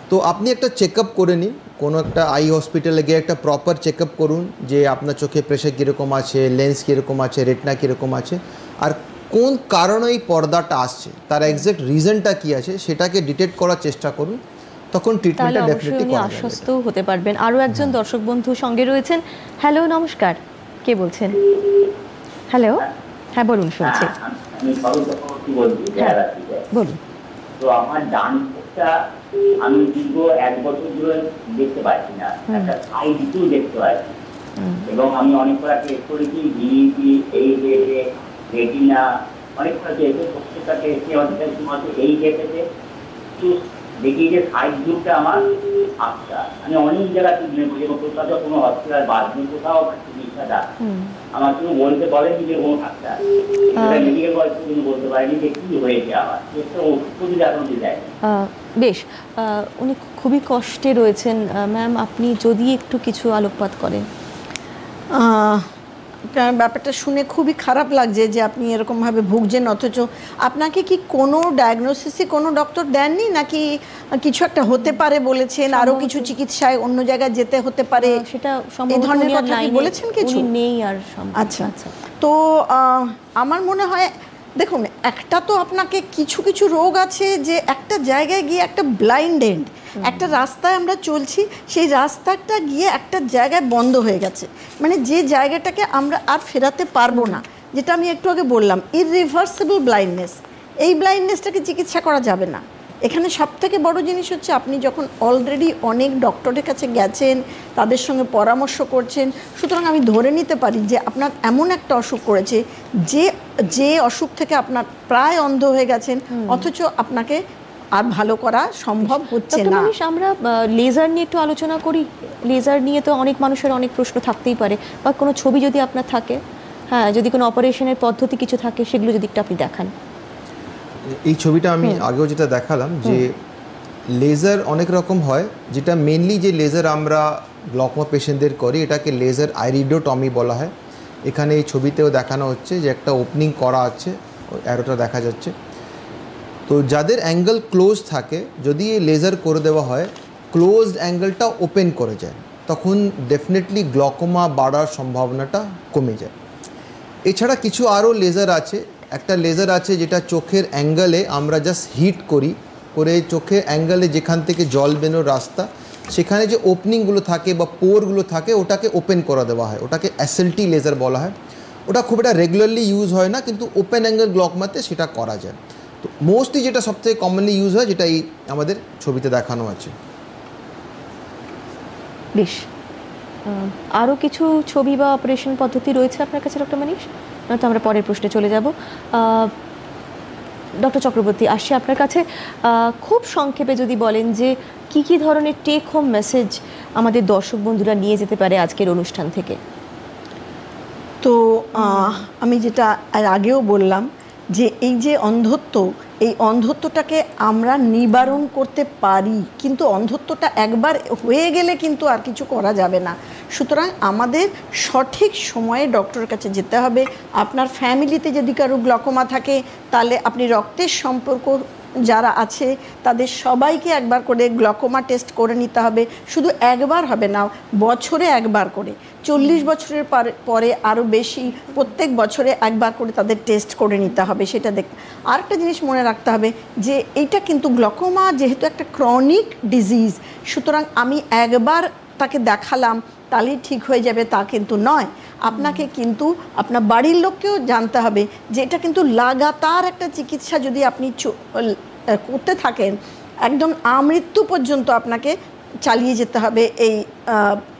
Speaker 2: তো আপনি একটা চেক আপ করে নিন, কোনো একটা আই হসপিটালে গিয়ে একটা প্রপার চেক আপ করুন যে আপনার চোখে প্রেশার কীরকম আছে, লেন্স কীরকম আছে, রেটনা কীরকম আছে, আর কোন কারণে এই পর্দাটা আসছে, তার এক্স্যাক্ট রিজনটা কী আছে সেটাকে ডিটেক্ট করার চেষ্টা করুন, তখন ট্রিটমেন্টটা ডেফিনেটলি করা যাবে।
Speaker 1: আশ্বস্ত হতে পারবেন। আরও একজন দর্শক বন্ধু সঙ্গে রয়েছেন। হ্যালো, নমস্কার, কে বলছেন? হ্যালো, হ্যাঁ বলুন, শুনছি।
Speaker 4: আমি চক্রবর্তী বলছি,
Speaker 1: বলুন।
Speaker 4: তো আমার ডান চোখটা আমি দীর্ঘ 1 বছর ধরে দেখতে পাচ্ছি না, একটা সাইড ভিউ দেখতে পাচ্ছি, এবং আমি অনেকবার টেস্ট করেছি, ডিইপি, রেটিনা, অনেকবার টেস্ট, প্রত্যেকটা টেস্টে শুধুমাত্র এই দেখেছে, দেখি যে সাইড ভিউটা আমার আচ্ছা, আমি অনেক জায়গায় ট্রিটমেন্ট করি, এবং কোথাও কোনো হসপিটাল বাদ নেই, কোথাও চিকিৎসাটা আমার কেউ বলতে পারেনি যে কোনো ডাক্তার, মেডিকেল কলেজ কিন্তু বলতে পারেনি যে কি হয়েছে আমার, ওষুধ যদি এখন দেয়।
Speaker 1: বেশ, উনি খুবই কষ্টে রয়েছেন। ম্যাম, আপনি যদি একটু কিছু আলোকপাত করেন।
Speaker 3: ব্যাপারটা শুনে খুবই খারাপ লাগছে যে আপনি এরকমভাবে ভুগছেন, অথচ আপনাকে কি কোনো ডায়াগনোসিসই কোনো ডক্টর দেননি, নাকি কিছু একটা হতে পারে বলেছেন, আরও কিছু চিকিৎসায় অন্য জায়গায় যেতে হতে পারে,
Speaker 1: সেটা
Speaker 3: এই ধরনের কথা কি বলেছেন কিছু?
Speaker 1: নেই আর।
Speaker 3: আচ্ছা, তো আমার মনে হয় দেখুন, একটা তো আপনাকে কিছু কিছু রোগ আছে যে একটা জায়গায় গিয়ে একটা ব্লাইন্ড এন্ড, একটা রাস্তায় আমরা চলছি, সেই রাস্তাটা গিয়ে একটা জায়গায় বন্ধ হয়ে গেছে, মানে যে জায়গাটাকে আমরা আর ফেরাতে পারবো না, যেটা আমি একটু আগে বললাম ইররিভার্সিবল ব্লাইন্ডনেস। এই ব্লাইন্ডনেসটাকে চিকিৎসা করা যাবে না, এখানে সবথেকে বড় জিনিস হচ্ছে আপনি যখন অলরেডি অনেক ডক্টরের কাছে গেছেন, তাদের সঙ্গে পরামর্শ করছেন, সুতরাং আমি ধরে নিতে পারি যে আপনার এমন একটা অসুখ করেছে যে অসুখ থেকে আপনার প্রায় অন্ধ হয়ে গেছেন, অথচ আপনাকে আর ভালো করা সম্ভব হচ্ছে না।
Speaker 1: আমরা লেজার নিয়ে একটু আলোচনা করি। লেজার নিয়ে তো অনেক মানুষের অনেক প্রশ্ন থাকতেই পারে, বা কোনো ছবি যদি আপনার থাকে, হ্যাঁ, যদি কোনো অপারেশনের পদ্ধতি কিছু থাকে, সেগুলো যদি একটু আপনি দেখান।
Speaker 2: এই ছবিটা আমি আগেও যেটা দেখালাম যে লেজার অনেক রকম হয়, যেটা মেনলি যে লেজার আমরা গ্লকমা পেশেন্টদের করি এটাকে লেজার আইরিডোটমি বলা হয়। এখানে এই ছবিতেও দেখানো হচ্ছে যে একটা ওপেনিং করা আছে, অ্যারোটা দেখা যাচ্ছে। তো যাদের অ্যাঙ্গেল ক্লোজ থাকে, যদি এই লেজার করে দেওয়া হয়, ক্লোজড অ্যাঙ্গেলটা ওপেন করে যায়, তখন ডেফিনেটলি গ্লকমা বাড়ার সম্ভাবনাটা কমে যায়। এছাড়া কিছু আরও লেজার আছে। একটা লেজার আছে যেটা চোখের অ্যাঙ্গেলে আমরা জাস্ট হিট করে চোখের অ্যাঙ্গেলে যেখান থেকে জল বেরোনোর রাস্তা, সেখানে যে ওপেনিংগুলো থাকে বা পোরগুলো থাকে ওটাকে ওপেন করে দেওয়া হয়, ওটাকে এসএলটি লেজার বলা হয়। ওটা খুব একটা রেগুলারলি ইউজ হয় না, কিন্তু ওপেন অ্যাঙ্গেল গ্লকমাতে সেটা করা যায়। তো মোস্টলি যেটা সবথেকে কমনলি ইউজ হয়, যেটা এই আমাদের ছবিতে দেখানো আছে।
Speaker 1: বেশ, আরও কিছু ছবি বা অপারেশন পদ্ধতি রয়েছে আপনার কাছে ডক্টর মানিশ? নয়তো আমরা পরের প্রশ্নে চলে যাব। ডক্টর চক্রবর্তী, আসছি আপনার কাছে। খুব সংক্ষেপে যদি বলেন যে কি কি ধরনের টেক হোম মেসেজ আমাদের দর্শক বন্ধুরা নিয়ে যেতে পারে আজকের অনুষ্ঠান থেকে?
Speaker 3: তো আমি যেটা আর আগেও বললাম যে এই যে অন্ধত্ব, এই অন্ধত্বটাকে আমরা নিবারণ করতে পারি, কিন্তু অন্ধত্বটা একবার হয়ে গেলে কিন্তু আর কিছু করা যাবে না। সুতরাং আমাদের সঠিক সময়ে ডক্টরের কাছে যেতে হবে। আপনার ফ্যামিলিতে যদি কারো গ্লকোমা থাকে, তাহলে আপনি রক্তের সম্পর্ক যারা আছে তাদের সবাইকে একবার করে গ্লকোমা টেস্ট করে নিতে হবে। শুধু একবার হবে না, বছরে একবার করে, 40 বছরের পরে আরও বেশি, প্রত্যেক বছরে একবার করে তাদের টেস্ট করে নিতে হবে। সেটা দেখ। আরেকটা জিনিস মনে রাখতে হবে যে এইটা কিন্তু গ্লকোমা যেহেতু একটা ক্রনিক ডিজিজ, সুতরাং আমি একবার তাকে দেখালাম তাহলেই ঠিক হয়ে যাবে তা কিন্তু নয়। আপনাকে কিন্তু আপনার বাড়ির লোককেও জানতে হবে যে এটা কিন্তু লাগাতার একটা চিকিৎসা যদি আপনি করতে থাকেন, একদম আমৃত্যু পর্যন্ত আপনাকে চালিয়ে যেতে হবে এই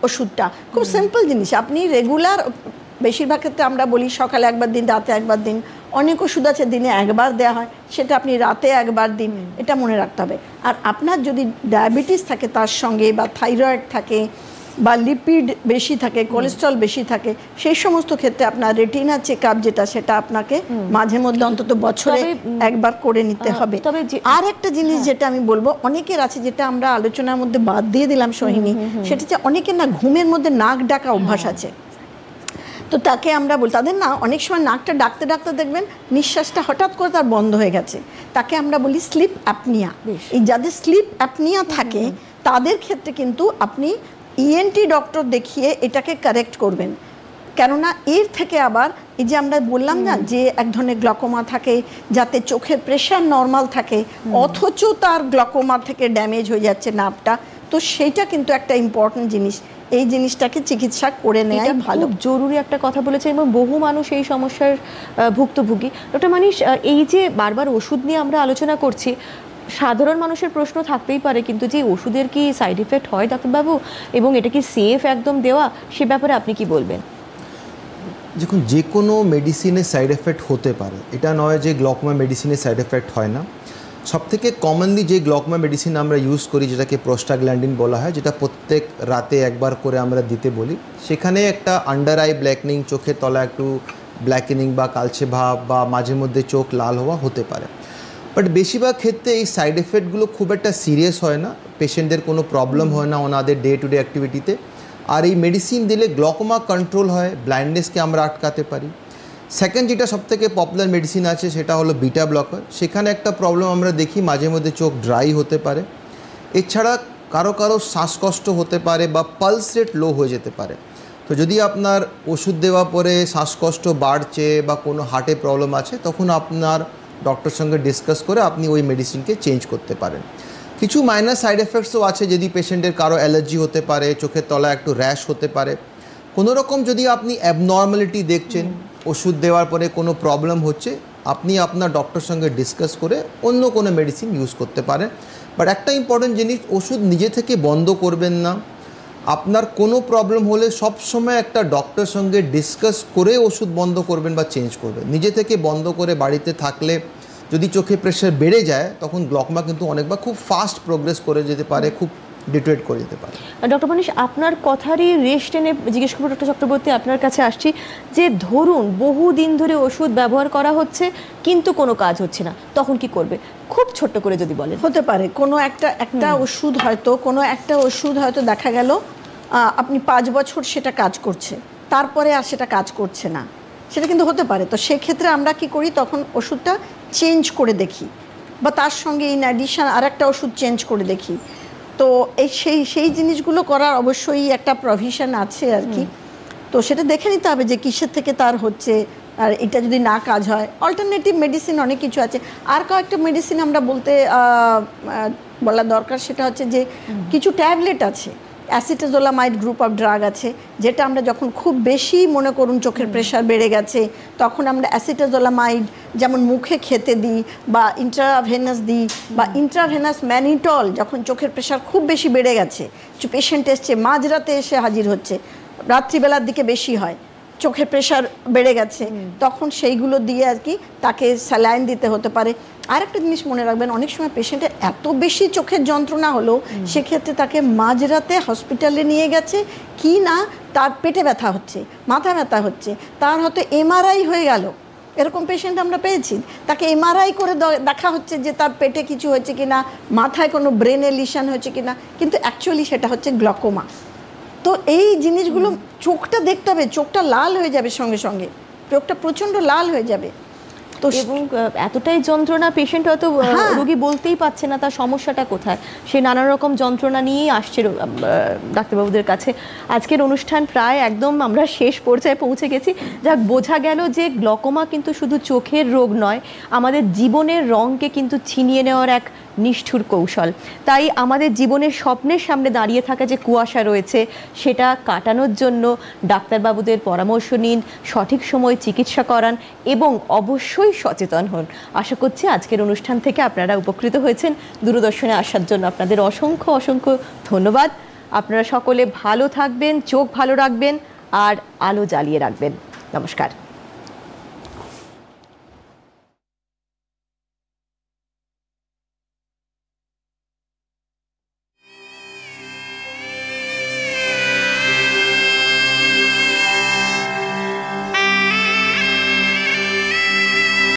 Speaker 3: ওষুধটা। খুব সিম্পল জিনিস, আপনি রেগুলার, বেশিরভাগ ক্ষেত্রে আমরা বলি সকালে একবার দিন, রাতে একবার দিন। অনেক ওষুধ আছে দিনে একবার দেওয়া হয়, সেটা আপনি রাতে একবার দিন, এটা মনে রাখতে হবে। আর আপনার যদি ডায়াবেটিস থাকে তার সঙ্গে, বা থাইরয়েড থাকে, বা লিপিড বেশি থাকে, কোলেস্ট্রল বেশি থাকে, সেই সমস্ত ক্ষেত্রে আপনার রেটিনা চেক আপ যেটা, সেটা আপনাকে মাঝে মধ্যে অন্তত বছরে একবার করে নিতে হবে। আর একটা জিনিস যেটা আমি বলবো, অনেকের আছে যেটা আমরা আলোচনার মধ্যে বাদ দিয়ে দিলাম সোহিনী, সেটা হচ্ছে অনেকের না ঘুমের মধ্যে নাক ডাকা অভ্যাস আছে। তো তাকে আমরা বলি, তাদের না অনেক সময় নাকটা ডাকতে ডাকতে দেখবেন নিঃশ্বাসটা হঠাৎ করে তার বন্ধ হয়ে গেছে, তাকে আমরা বলি স্লিপ অ্যাপনিয়া। এই যাদের স্লিপ অ্যাপনিয়া থাকে তাদের ক্ষেত্রে কিন্তু আপনি ইএনটি ডক্টর দেখিয়ে এটাকে কারেক্ট করবেন। কেননা এর থেকে আবার এই যে আমরা বললাম না যে এক ধরনের গ্লকোমা থাকে যাতে চোখের প্রেশার নর্মাল থাকে, অথচ তার গ্লকোমা থেকে ড্যামেজ হয়ে যাচ্ছে নার্ভটা, তো সেইটা কিন্তু একটা ইম্পর্টেন্ট জিনিস। এই জিনিসটাকে চিকিৎসা করে নেওয়াই ভালো।
Speaker 1: জরুরি একটা কথা বলেছেন, এবং বহু মানুষ এই সমস্যার ভুক্তভোগী। ডক্টর মানিশ, এই যে বারবার ওষুধ নিয়ে আমরা আলোচনা করছি, সাধারণ মানুষের প্রশ্ন থাকতেই পারে, কিন্তু যে ওষুধের কি সাইড এফেক্ট হয় ডাক্তারবাবু, এবং এটা কি সেফ একদম দেওয়া, সে ব্যাপারে আপনি কি বলবেন?
Speaker 2: দেখুন, যে কোনো মেডিসিনের সাইড এফেক্ট হতে পারে, এটা নয় যে গ্লকমা মেডিসিনের সাইড এফেক্ট হয় না। সবথেকে কমনলি যে গ্লকমা মেডিসিন আমরা ইউজ করি, যেটাকে প্রোস্টাগ্ল্যান্ডিন বলা হয়, যেটা প্রত্যেক রাতে একবার করে আমরা দিতে বলি, সেখানে একটা আন্ডার আই ব্ল্যাকনিং, চোখের তলা একটু ব্ল্যাকেনিং বা কালচে ভাব, বা মাঝে মধ্যে চোখ লাল হওয়া হতে পারে। বাট বেশিরভাগ ক্ষেত্রে এই সাইড এফেক্টগুলো খুব একটা সিরিয়াস হয় না, পেশেন্টদের কোনো প্রবলেম হয় না ওনাদের ডে টু ডে অ্যাক্টিভিটিতে। আর এই মেডিসিন দিলে গ্লকোমা কন্ট্রোল হয়, ব্লাইন্ডনেসকে আমরা আটকাতে পারি। সেকেন্ড যেটা সবথেকে পপুলার মেডিসিন আছে সেটা হলো বিটা ব্লকার। সেখানে একটা প্রবলেম আমরা দেখি, মাঝে মধ্যে চোখ ড্রাই হতে পারে। এছাড়া কারো কারো শ্বাসকষ্ট হতে পারে বা পালস রেট লো হয়ে যেতে পারে। তো যদি আপনার ওষুধ দেওয়ার পরে শ্বাসকষ্ট বাড়ছে বা কোনো হার্টে প্রবলেম আছে, তখন আপনার ডক্টরের সঙ্গে ডিসকাস করে আপনি ওই মেডিসিনকে চেঞ্জ করতে পারেন। কিছু মাইনার সাইড এফেক্টসও আছে, যদি পেশেন্টের কারো অ্যালার্জি হতে পারে, চোখের তলায় একটু র্যাশ হতে পারে, কোনো রকম যদি আপনি অ্যাবনর্মালিটি দেখছেন, ওষুধ দেওয়ার পরে কোনো প্রবলেম হচ্ছে, আপনি আপনার ডক্টর সঙ্গে ডিসকাস করে অন্য কোনো মেডিসিন ইউজ করতে পারেন। বাট একটা ইম্পর্টেন্ট জিনিস, ওষুধ নিজে থেকে বন্ধ করবেন না। আপনার কোনো প্রবলেম হলে সবসময় একটা ডক্টর সঙ্গে ডিসকাস করে ওষুধ বন্ধ করবেন বা চেঞ্জ করবেন। নিজে থেকে বন্ধ করে বাড়িতে থাকলে যদি চোখে প্রেশার বেড়ে যায় তখন গ্লকমা কিন্তু অনেকবার খুব ফাস্ট প্রোগ্রেস করে যেতে পারে, খুব ডিটেক্ট করে যেতে পারে।
Speaker 1: ডক্টর মনীষ, আপনার কথারই রেশ টেনে জিজ্ঞেস করবো ডক্টর চক্রবর্তী, আপনার কাছে আসছি যে ধরুন বহুদিন ধরে ওষুধ ব্যবহার করা হচ্ছে কিন্তু কোনো কাজ হচ্ছে না, তখন কি করবে? খুব ছোট্ট করে যদি বলেন।
Speaker 3: হতে পারে কোনো একটা ওষুধ হয়তো দেখা গেল আপনি 5 বছর সেটা কাজ করছে, তারপরে আর সেটা কাজ করছে না, সেটা কিন্তু হতে পারে। তো সেক্ষেত্রে আমরা কি করি, তখন ওষুধটা চেঞ্জ করে দেখি বা তার সঙ্গে ইন অ্যাডিশন আর একটা ওষুধ চেঞ্জ করে দেখি। তো সেই জিনিসগুলো করার অবশ্যই একটা প্রভিশন আছে আর কি। তো সেটা দেখে নিতে হবে যে কিসের থেকে তার হচ্ছে, আর এটা যদি না কাজ হয় অল্টারনেটিভ মেডিসিন অনেক কিছু আছে। আর কয়েকটা মেডিসিন আমরা বলা দরকার, সেটা হচ্ছে যে কিছু ট্যাবলেট আছে, অ্যাসিটাজোলামাইড গ্রুপ অফ ড্রাগ আছে, যেটা আমরা যখন খুব বেশি মনে করুন চোখের প্রেশার বেড়ে গেছে তখন আমরা অ্যাসিটাজোলামাইড যেমন মুখে খেতে দিই বা ইন্ট্রাভেনাস দিই, বা ইন্ট্রাভেনাস ম্যানিটল যখন চোখের প্রেশার খুব বেশি বেড়ে গেছে, পেশেন্ট এসছে মাঝরাতে এসে হাজির হচ্ছে, রাত্রিবেলার দিকে বেশি হয়, চোখের প্রেশার বেড়ে গেছে, তখন সেইগুলো দিয়ে আর কি তাকে স্যালাইন দিতে হতে পারে। আর একটা জিনিস মনে রাখবেন, অনেক সময় পেশেন্টের এত বেশি চোখের যন্ত্রণা হলো সেক্ষেত্রে তাকে মাঝরাতে হসপিটালে নিয়ে গেছে কি না, তার পেটে ব্যথা হচ্ছে, মাথা ব্যথা হচ্ছে, তার হয়তো এমআরআই হয়ে গেল, এরকম পেশেন্ট আমরা পেয়েছি, তাকে এমআরআই করে দেখা হচ্ছে যে তার পেটে কিছু হয়েছে কিনা, মাথায় কোনো ব্রেনে লিশন হয়েছে কিনা, কিন্তু অ্যাকচুয়ালি সেটা হচ্ছে গ্লকোমা। তো এই জিনিসগুলো চোখটা দেখতে হবে, চোখটা লাল হয়ে যাবে, সঙ্গে সঙ্গে চোখটা প্রচণ্ড লাল হয়ে যাবে। তো
Speaker 1: এবং এতটাই যন্ত্রণা পেশেন্ট হয়তো রোগী বলতেই পারছে না তার সমস্যাটা কোথায়, সে নানা রকম যন্ত্রণা নিয়েই আসছে ডাক্তারবাবুদের কাছে। আজকের অনুষ্ঠান প্রায় একদম আমরা শেষ পর্যায়ে পৌঁছে গেছি। যাক, বোঝা গেল যে গ্লকোমা কিন্তু শুধু চোখের রোগ নয়, আমাদের জীবনের রঙকে কিন্তু ছিনিয়ে নেওয়ার এক নিষ্ঠুর কৌশল। তাই আমাদের জীবনের স্বপ্নের সামনে দাঁড়িয়ে থাকা যে কুয়াশা রয়েছে সেটা কাটানোর জন্য ডাক্তারবাবুদের পরামর্শ নিন, সঠিক সময়ে চিকিৎসা করান এবং অবশ্যই সচেতন হন। আশা করছি আজকের অনুষ্ঠান থেকে আপনারা উপকৃত হয়েছেন। দূরদর্শনে আসার জন্য আপনাদের অসংখ্য অসংখ্য ধন্যবাদ। আপনারা সকলে ভালো থাকবেন, চোখ ভালো রাখবেন আর আলো জ্বালিয়ে রাখবেন। নমস্কার।